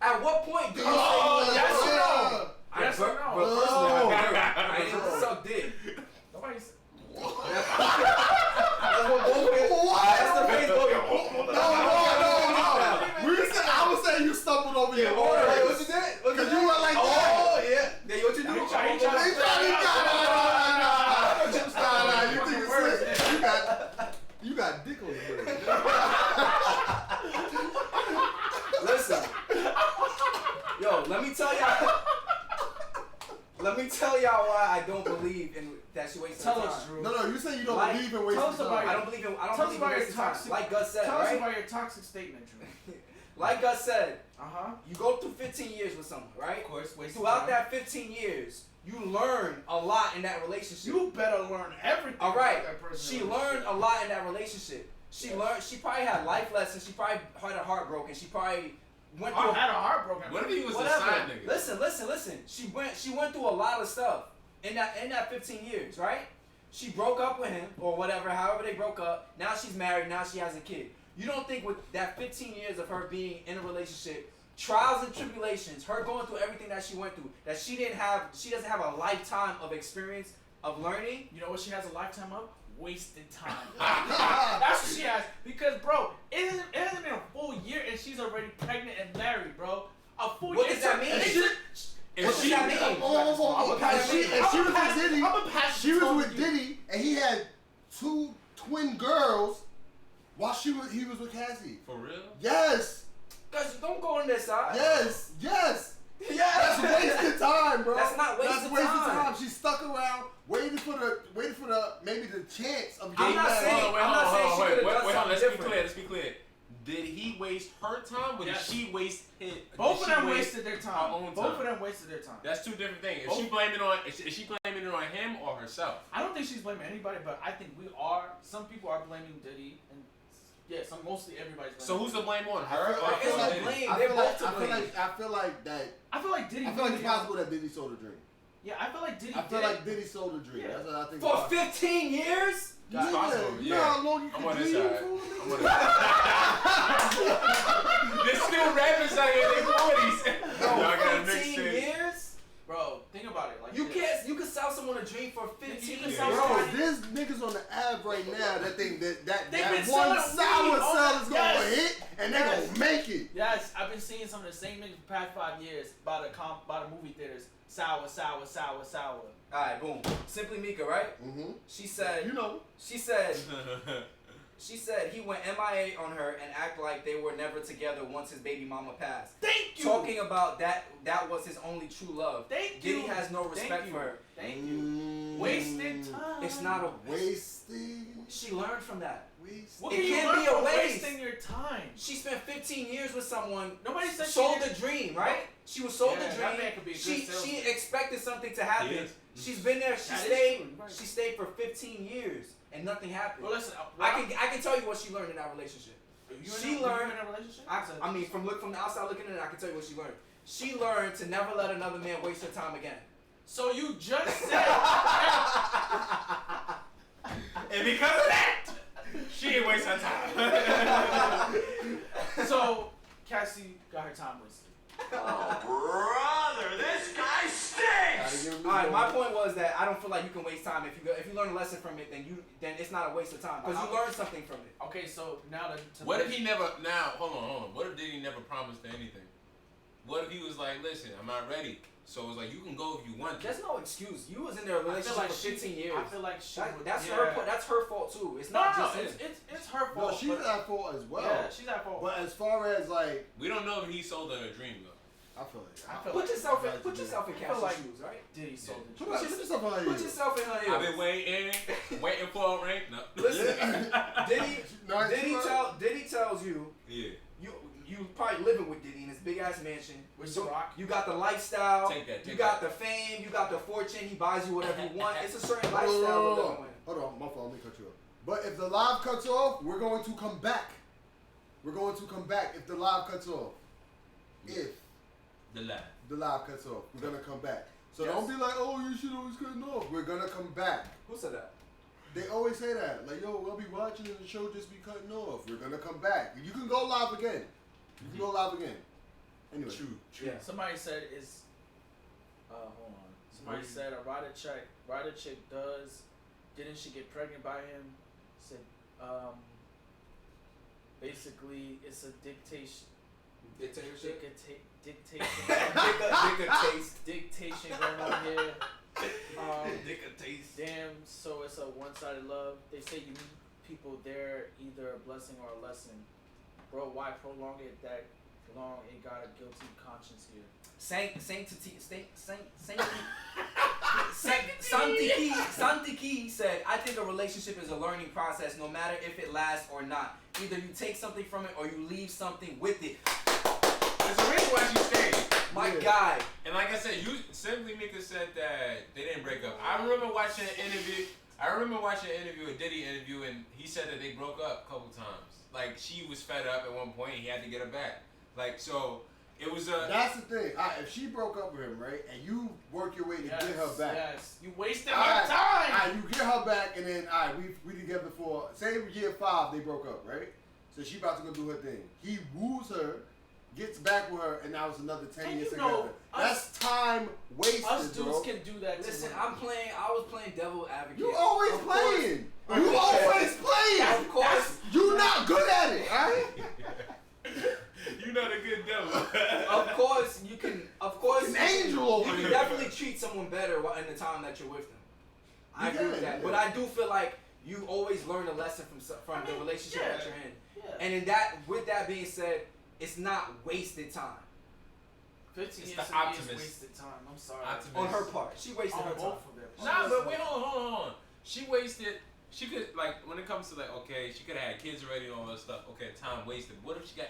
At what point do you Oh, say yes or no? I Yes or but no? personally, I didn't suck dick. Nobody's. That's what both ways. That's the Facebook. No. I was saying you stumbled over your What words. you did? Because you went like that. Oh, yeah. Yeah, what you do? He tried- Nah, you think it's slick? You got dick on your bird. Listen. Yo, let me tell y'all why I don't believe in that she wastes her Tell time. us, Drew. No, you say you don't Like, believe in tell wasting us about time. I don't believe in Tell us wasting about your time. toxic. Like Gus said, Tell us right? about your toxic statement, Drew. Like Gus said, Uh-huh. you go through 15 years with someone, right? Of course, wasting Throughout time. that 15 years, you learn a lot in that relationship. You better learn everything. All right. about that person. She learned a lot in that relationship. She probably had life lessons. She probably had her heart broken. She probably went through I had a heartbroken. What if he was a whatever. side nigga? Listen. She went through a lot of stuff in that 15 years, right? She broke up with him or whatever, however they broke up. Now she's married. Now she has a kid. You don't think with that 15 years of her being in a relationship, trials and tribulations, her going through everything that she went through, that she doesn't have a lifetime of experience of learning? You know what she has a lifetime of? Wasted time. That's what she has. Because, bro, it hasn't been a full year and she's already pregnant and married, bro. A full What year. does that mean? If What does she, that mean? And she was with Diddy. I'm a passion She was talking with to you. Diddy, and he had 2 twin girls while he was with Cassie. for real? Yes, Guys, don't go on this side. yes. Yes. That's wasted time, bro. That's not wasted That's wasted time. time. She stuck around, waiting for the maybe the chance of I'm getting not back. saying- I'm not saying she could've done something Let's different. be clear. Let's be clear. Did he waste her time, or did Yes. she waste his? Both did of she them waste wasted their her time. own Both time? of them wasted their time. That's two different things. Is Both- she blaming it on him or herself? I don't think she's blaming anybody, but I think we are. Some people are blaming Diddy, and yeah, mostly everybody's blaming. So who's the blame on I her? feel- or I feel It's like- the blame. I They feel both like- to I feel blame. like I feel like that. I feel like Diddy. I feel like it's really- possible that Diddy sold a dream. Yeah, I feel like Diddy. I feel did. like Diddy sold a dream. Yeah. That's what I think. For 15 years? It's possible, You know yeah. how long you I'm can on this dream side. for? I'm on this There's still rappers out here in their 40s. Y'all gotta mix 15 it. years? Bro, think about it. Like You this. can sell someone a dream for 15 You can years. sell Bro, somebody- there's niggas on the app right now that think that They've that been one selling sour weed on cell is the- gonna yes. hit and they Yes. gonna make it. Yes, I've been seeing some of the same niggas for the past 5 years by the movie theaters. Sour. Alright, boom. Simply Mika, right? Mm-hmm. She said he went MIA on her and acted like they were never together once his baby mama passed. Thank you. Talking about that was his only true love. Thank you. Diddy has no respect Thank you. for her. Thank you. Wasted time. It's not a Wasted. She learned from that. What It can you can't learn be a from waste. wasting your time? She spent 15 years with someone. Nobody said sold she the didn't- dream, right? She was sold Yeah, the that dream. man could be a good She salesman. expected something to happen. He is. She's been there. That is true, you're right. She stayed for 15 years and nothing happened. Well, listen. I can tell you what she learned in that relationship. She learned. in a relationship. I mean, from the outside looking in, I can tell you what she learned. She learned to never let another man waste her time again. So you just said. And because of that, She ain't waste her time. So Cassie got her time wasted. Brother, this guy stinks! Alright, my point was that I don't feel like you can waste time if you learn a lesson from it, then it's not a waste of time because you learn something from it. Okay, so now What if he never? Now, hold on. What if Diddy never promised her anything? What if he was like, listen, I'm not ready. So it's like you can go if you want to. There's no excuse. You was in their relationship like for 15 years. I feel like she that's her fault too. It's not just him. It's her fault. No, she's at fault as well. Yeah, she's at fault. But as far as like, We don't know if he sold her a dream though. I feel like Put yourself in Cassie's shoes, right? Did he sold the Put yourself on Put yourself in her I've ears. been waiting for a ring. No. Listen, Diddy tells you, Yeah. you probably living with Diddy in his big ass mansion. With Ciroc. You got the lifestyle. Take that. You got the fame. You got the fortune. He buys you whatever you want. It's a certain lifestyle we're living with. Hold on, my fault. Let me cut you off. But if the live cuts off, we're going to come back. We're going to come back if the live cuts off. If The lie. the live cuts off, we're gonna come back. So Yes. don't be like, oh, you should always cutting off. We're gonna come back. Who said that? They always say that. Like, yo, we'll be watching and the show just be cutting off. We're gonna come back. You can go live again. You can go live again. Anyway. True. Yeah. Somebody said is hold on. Somebody said a rider chick didn't she get pregnant by him? Said basically it's a dictation dictation going on here. Damn, so it's a one-sided love. They say you meet people there either a blessing or a lesson. Bro, why prolong it that long? It got a guilty conscience here. Santiki said, I think a relationship is a learning process no matter if it lasts or not. Either you take something from it or you leave something with it. There's a reason why she stayed. My guy. And like I said, Simply Mika said that they didn't break up. I remember watching an interview. A Diddy interview, and he said that they broke up a couple times. Like she was fed up at one point, and he had to get her back. Like so, it was a. That's the thing. If she broke up with him, right, and you work your way to get her back. Yes, you wasted her time. You get her back, and then we together for say year 5 they broke up, right? So she about to go do her thing. He woos her, gets back with her, and now it's another 10 years together. That's time wasted, us dudes bro. can do that. Listen, I was playing devil advocate. You always Of playing. course. You always playing. Of course. You not good at it, alright? You're not a good devil. Of course, you can. Of course, An angel over you here. can definitely treat someone better in the time that you're with them. I You agree with can, that, yeah. but I do feel like you always learn a lesson from the relationship that you're in. Yeah. And with that being said, it's not wasted time 15 It's years the to me is optimist. wasted time. I'm sorry. Optimist. on her part. She wasted On her time. both of their parts. Nah, but wait, hold on. She wasted. She could when it comes to okay, she could have had kids already and all that stuff. Okay, time wasted. What if she got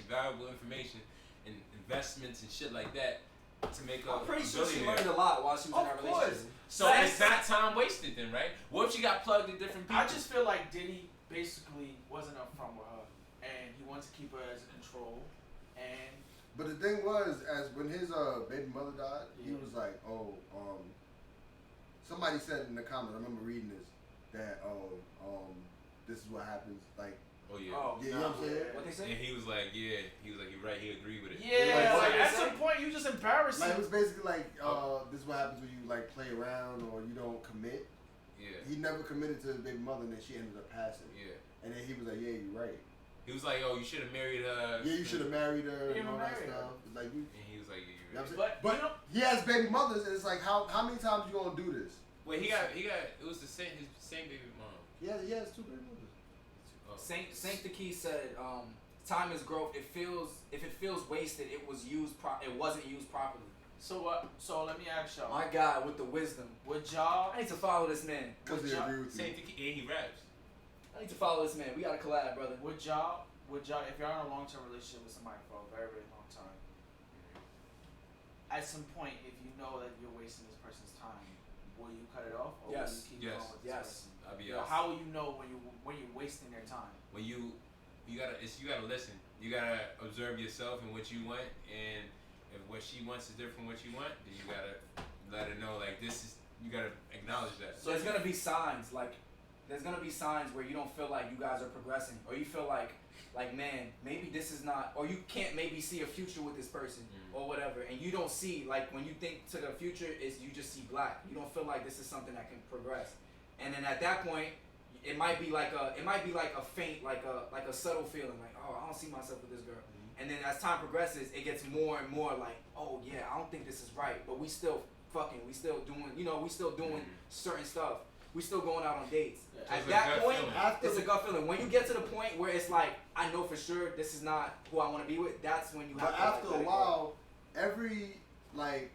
valuable information, and investments and shit like that to make her I'm pretty a sure she billionaire? learned a lot while she was in that Of course. relationship. So it's not time wasted then, right? What if she got plugged in different people? I just feel like Diddy basically wasn't upfront with her, and he wanted to keep her as a control. And But the thing was, as when his baby mother died, he was like, somebody said in the comments, I remember reading this, that this is what happens, like, Oh yeah. Oh, you know what I'm saying? What they say? And he was like, you're right. He agreed with it. yeah, Like, like, what at they some say? point you just embarrassing. Like, it was basically like, this is what happens when you like play around or you don't commit. Yeah. He never committed to his baby mother, and then she ended up passing. Yeah. And then he was like, yeah, you're right. He was like, oh, you should have married her. Yeah, you should have married her You and all that married her. stuff. It's like, you And he was like, yeah, know you're what I'm right. saying? But, you know, he has baby mothers, and it's like, how many times you gonna do this? Wait, he got. It was his same baby mom. He has 2 baby mothers. Oh. Saint the Key said, "Time is growth. If it feels wasted, it wasn't used properly." so let me ask y'all. My God, with the wisdom, Would y'all? I need to follow this man. Because they agree with Same you. thing. And he raps. I need to follow this man. We gotta collab, brother. Would y'all? If you're in a long-term relationship with somebody for a very, very long time, at some point, if you know that you're wasting this person's time, will you cut it off, or will Yes. you keep Yes. going with this Yes. person? I'll be You know, honest. how will you know when you're wasting their time? When you gotta listen. You gotta observe yourself and what you want, and if what she wants is different from what you want, then you gotta let her know like this is. You gotta acknowledge that. So there's gonna be signs like there's gonna be signs where you don't feel like you guys are progressing, or you feel like man, maybe this is not, or you can't maybe see a future with this person, or whatever, and you don't see, like, when you think to the future, is you just see black. You don't feel like this is something that can progress, and then at that point, it might be like a faint, like a subtle feeling, like, oh, I don't see myself with this girl, and then as time progresses, it gets more and more like, oh yeah, I don't think this is right, but we still fucking, we still doing, we still doing certain stuff. We still going out on dates. Yeah. At that point, it's a gut feeling. When you get to the point where it's like, I know for sure this is not who I want to be with, that's when you have but to. After a while, every, like,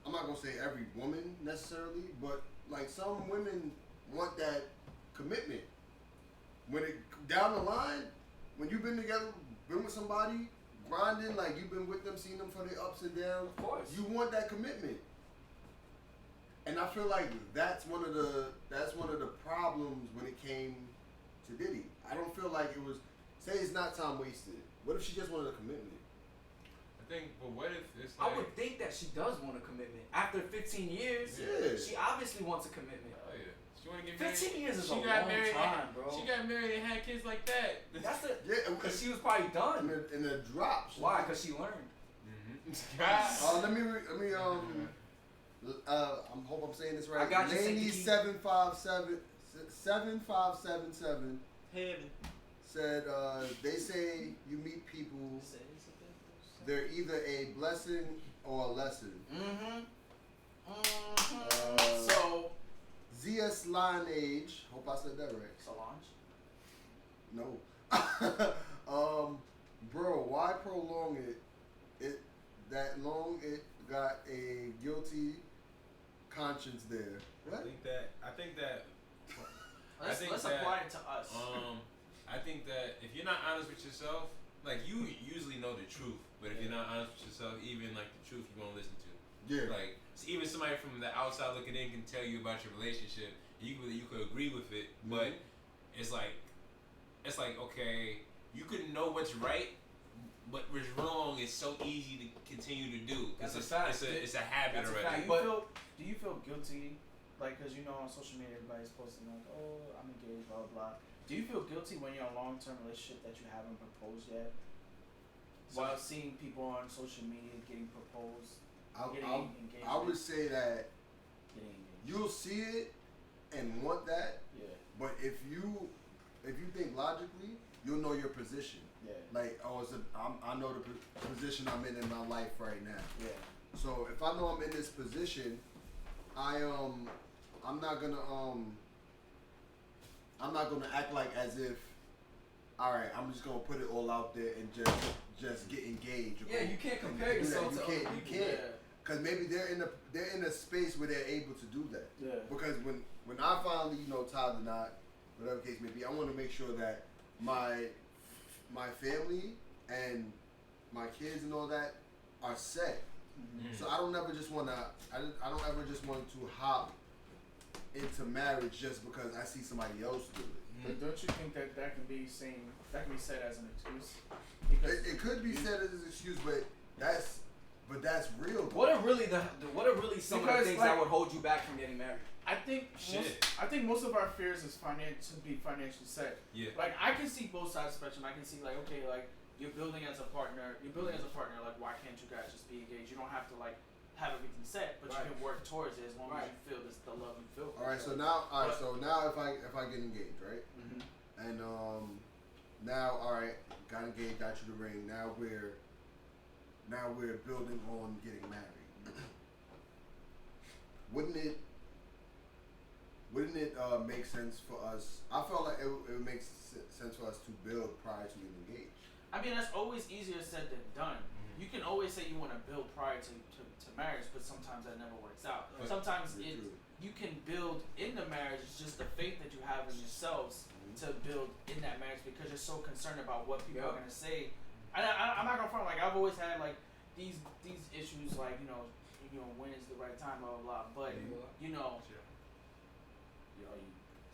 I'm not gonna say every woman necessarily, but like some women want that commitment. When it down the line, when you've been together, been with somebody, grinding, like you've been with them, seen them for their ups and downs. Of course. You want that commitment. And I feel like that's one of the problems when it came to Diddy. I don't feel like it was, say it's not time wasted. What if she just wanted a commitment? I think, but what if it's like... I would think that she does want a commitment. After 15 years, she obviously wants a commitment. Oh yeah. She want to get married. 15 years is a long time, bro. She got married and had kids like that. That's it. Yeah, because she was probably done. In the drop. Why? Because she learned. Let me I hope I'm saying this right. I got you. Laney 7577 Heaven said they say you meet people, they're either a blessing or a lesson. So ZS Lineage, hope I said that right. Solange? No. Bro, why prolong it that long? It got a guilty conscience there. What? I think that Let's apply it to us. I think that if you're not honest with yourself, like you usually know the truth, but if you're not honest with yourself, even like the truth you won't listen to. Yeah. Like even somebody from the outside looking in can tell you about your relationship. You could agree with it, but it's like okay, you could know what's right, but what's wrong is so easy to continue to do. That's a fact. It's a habit already. Do you feel guilty? Like, because on social media, everybody's posting like, oh, I'm engaged, blah, blah, blah. Do you feel guilty when you're in a long-term relationship that you haven't proposed yet? While seeing people on social media getting proposed, getting engaged? I would say that you'll see it and want that, but if you think logically, you'll know your position. Yeah. Like, I know the position I'm in my life right now. Yeah. So if I know I'm in this position, I'm not gonna act like as if, all right, I'm just gonna put it all out there and just get engaged. Yeah, you can't compare yourself to other people. You can't, because maybe they're in a space where they're able to do that. Yeah. Because when I finally tie the knot, whatever case may be, I want to make sure that my family and my kids and all that are set. So I don't ever just want to hop into marriage just because I see somebody else do it. But don't you think that can be said as an excuse? Because it could be said as an excuse, but that's real. What are really some of the things that would hold you back from getting married? I think most of our fears is to be financially set. Yeah. Like I can see both sides of the spectrum. I can see like, okay, like you're building as a partner. Like why can't you guys just be engaged? You don't have to like have everything set, but you can work towards it as long as you feel this the love you feel. All right. So now if I get engaged, right? And now got engaged, got you the ring. Now we're building on getting married. Wouldn't it make sense for us? I felt like it would make sense for us to build prior to getting engaged. I mean, that's always easier said than done. You can always say you want to build prior to marriage, but sometimes that never works out. Sometimes you can build in the marriage. It's just the faith that you have in yourselves to build in that marriage because you're so concerned about what people are gonna say. I'm not gonna front, like I've always had like these issues, like when is the right time, blah blah blah. But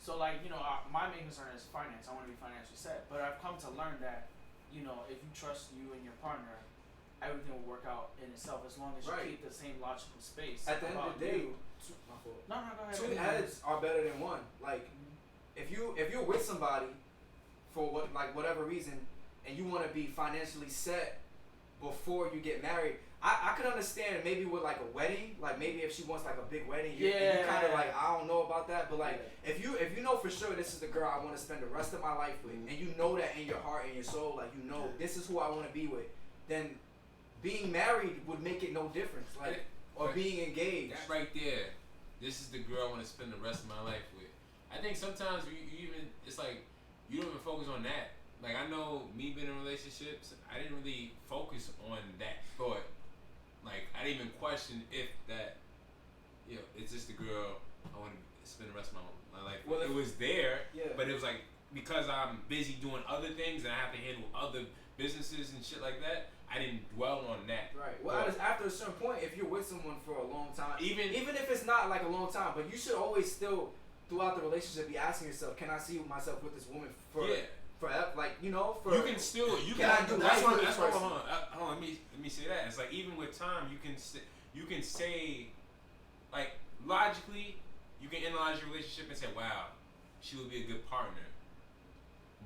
so like my main concern is finance. I want to be financially set, but I've come to learn that if you trust you and your partner, everything will work out in itself as long as you keep the same logical space. At the end of the day, go ahead. two heads are better than one. Like if you're with somebody for whatever reason, and you want to be financially set before you get married, I could understand maybe with like a wedding, like maybe if she wants like a big wedding, you kind of like, I don't know about that, but like if you know for sure this is the girl I want to spend the rest of my life with, and you know that in your heart and your soul, like you know this is who I want to be with, then being married would make it no difference, like or being engaged. That right there, this is the girl I want to spend the rest of my life with. I think sometimes you even it's like you don't even focus on that. Like I know me being in relationships, I didn't really focus on that thought. Like I didn't even question if that, it's just the girl I want to spend the rest of my life with. Well, it was there, but it was like because I'm busy doing other things and I have to handle other businesses and shit like that. I didn't dwell on that. Right. Well, after a certain point, if you're with someone for a long time, even if it's not like a long time, but you should always still throughout the relationship be asking yourself, can I see myself with this woman for? Forever, like for you can still can I do that's what hold on, let me say that it's like even with time you can say like logically you can analyze your relationship and say wow she would be a good partner,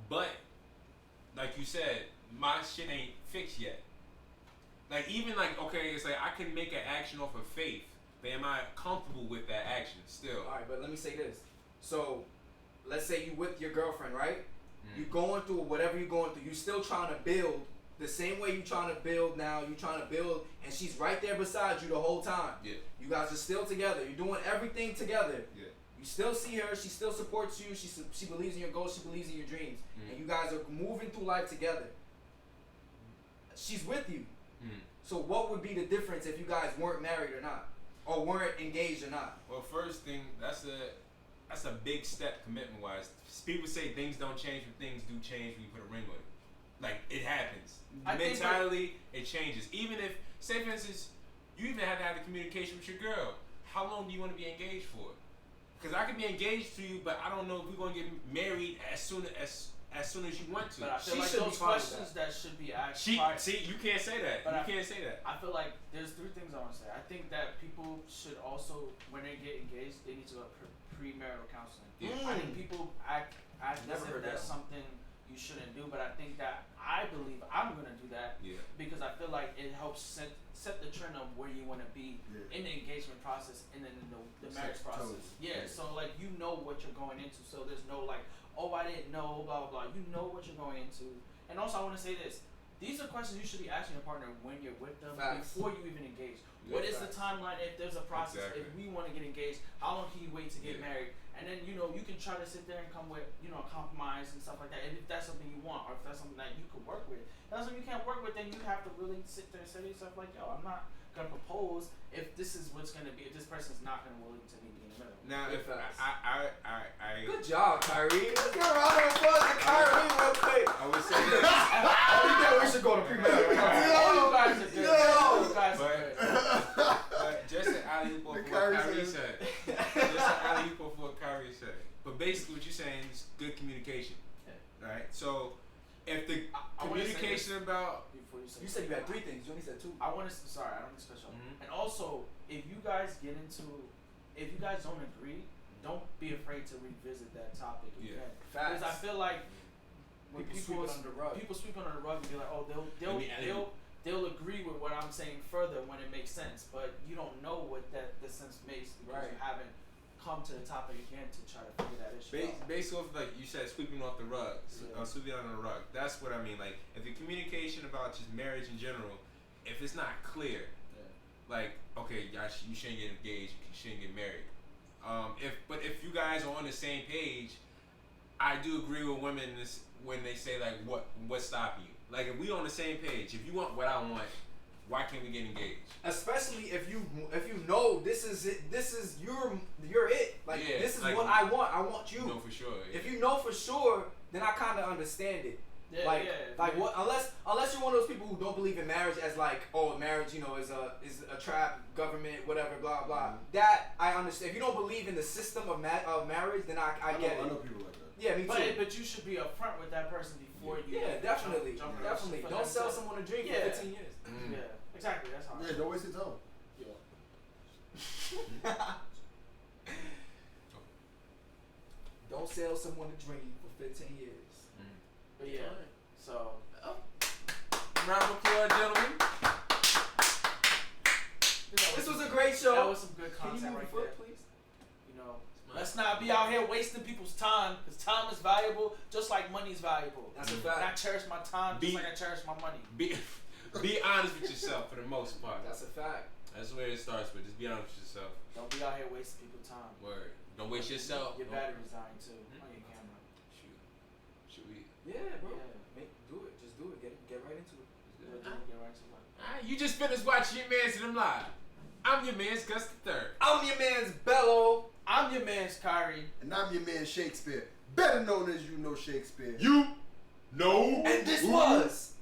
but like you said my shit ain't fixed yet. Like even like okay it's like I can make an action off of faith, but am I comfortable with that action still? All right, but let me say this. So let's say you with your girlfriend, right? You're going through whatever you're going through. You're still trying to build the same way you're trying to build now. You're trying to build, and she's right there beside you the whole time. Yeah. You guys are still together. You're doing everything together. Yeah. You still see her. She still supports you. She believes in your goals. She believes in your dreams. And you guys are moving through life together. She's with you. So what would be the difference if you guys weren't married or not, or weren't engaged or not? Well, first thing that's a big step commitment wise. People say things don't change, but things do change when you put a ring on it. Like it happens. Mentality, it changes. Even if, say for instance, you even have to have the communication with your girl. How long do you want to be engaged for? Because I can be engaged to you, but I don't know if we're gonna get married as soon as you want to. But I feel like those questions that should be asked. See, you can't say that. Can't say that. I feel like there's three things I want to say. I think that people should also, when they get engaged, they need to go premarital counseling. I think people act as if that's something you shouldn't do, but I think that I believe I'm gonna do that because I feel like it helps set the trend of where you want to be in the engagement process and then in the marriage process. So like you know what you're going into, so there's no like, oh I didn't know, blah blah blah. You know what you're going into, and also I want to say this. These are questions you should be asking your partner when you're with them before you even engage. What is the timeline if there's a process? If we want to get engaged, how long can you wait to get married? And then, you can try to sit there and come with, a compromise and stuff like that. And if that's something you want, or if that's something that you could work with. If that's something you can't work with, then you have to really sit there and say to yourself, like, yo, I'm not going to propose if this is what's going to be, if this person's not going to willing to meet me in the middle. Now, if I good job, Kyrie. Let's give a round of applause to Kyrie real quick. I would say that. I think that we should go to premarital. You guys are good. You guys are good. But just an alley-oop for what Kyrie said. Just an alley-oop for what Kyrie said. But basically what you're saying is good communication. Right? So, if the communication about... You said you had three things. You only said two. I don't want to special. And also, if you guys don't agree, don't be afraid to revisit that topic again. Because I feel like when people sweep under the rug and be like, oh, they'll agree with what I'm saying further when it makes sense, but you don't know what the sense makes because you haven't come to the topic again to try to figure that issue out. Based off, like you said, sweeping off the rug, sweeping under the rug. That's what I mean. Like, if the communication about just marriage in general, if it's not clear, like, okay, you shouldn't get engaged, you shouldn't get married. If you guys are on the same page, I do agree with women when they say like, what's stopping you? Like, if we on the same page, if you want what I want, why can't we get engaged? Especially if you know this is it, this is you're it. Like this is like, what I want. I want you. You know for sure. Yeah. If you know for sure, then I kind of understand it. What unless you're one of those people who don't believe in marriage as like, oh, marriage, is a trap, government, whatever, blah blah. That I understand. If you don't believe in the system of marriage, then I get it. I know people like that. Yeah, me too. But you should be upfront with that person before you. Yeah, definitely. Definitely. Don't sell someone a dream for 15 years. Yeah, exactly. That's how. Yeah, don't waste your time. Don't don't sell someone a dream for 15 years. But yeah, so. Round of applause, gentlemen. This was a great show. That was some good Can you content move right your there. foot, please? You know, let's not be out here wasting people's time, because time is valuable, just like money is valuable. That's a And fact. I cherish my time just like I cherish my money. Be honest with yourself for the most part. That's a fact. That's where it starts with. Just be honest with yourself. Don't be out here wasting people's time. Word. Don't waste yourself. Your battery's dying too on your camera. Should we? Yeah, bro. Yeah. Do it. Just do it. Get right into it. Get right to it. Alright, you just finished watching your man's in them live. I'm your man's Gus the Third. I'm your man's Bello. I'm your man's Kyrie. And I'm your man Shakespeare, better known as You Know Shakespeare. You know. And this was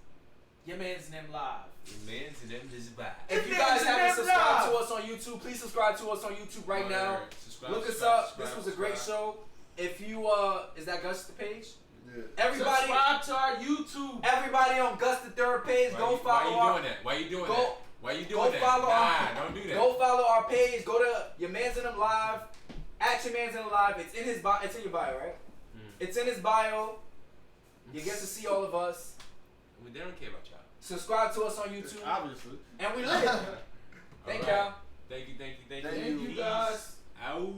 Your man's name live. Your man's in them is back. If you guys haven't subscribed to us on YouTube, please subscribe to us on YouTube right now. Look us up. This was a great show. If you is that Gus the page? Yeah. Everybody, subscribe to our YouTube. everybody on Gus the Third page, go follow. Why you doing that? Why you doing that? Why you doing that? Follow Nah, don't do that. Go follow our page. Go to Your Man's in Them Live. At Your Man's in Them Live. It's in his bio. It's in your bio, right? It's in his bio. You get to see all of us. I mean, they don't care about y'all. Subscribe to us on YouTube. Obviously. And we live. Thank y'all. Thank you. Thank you. guys. Out.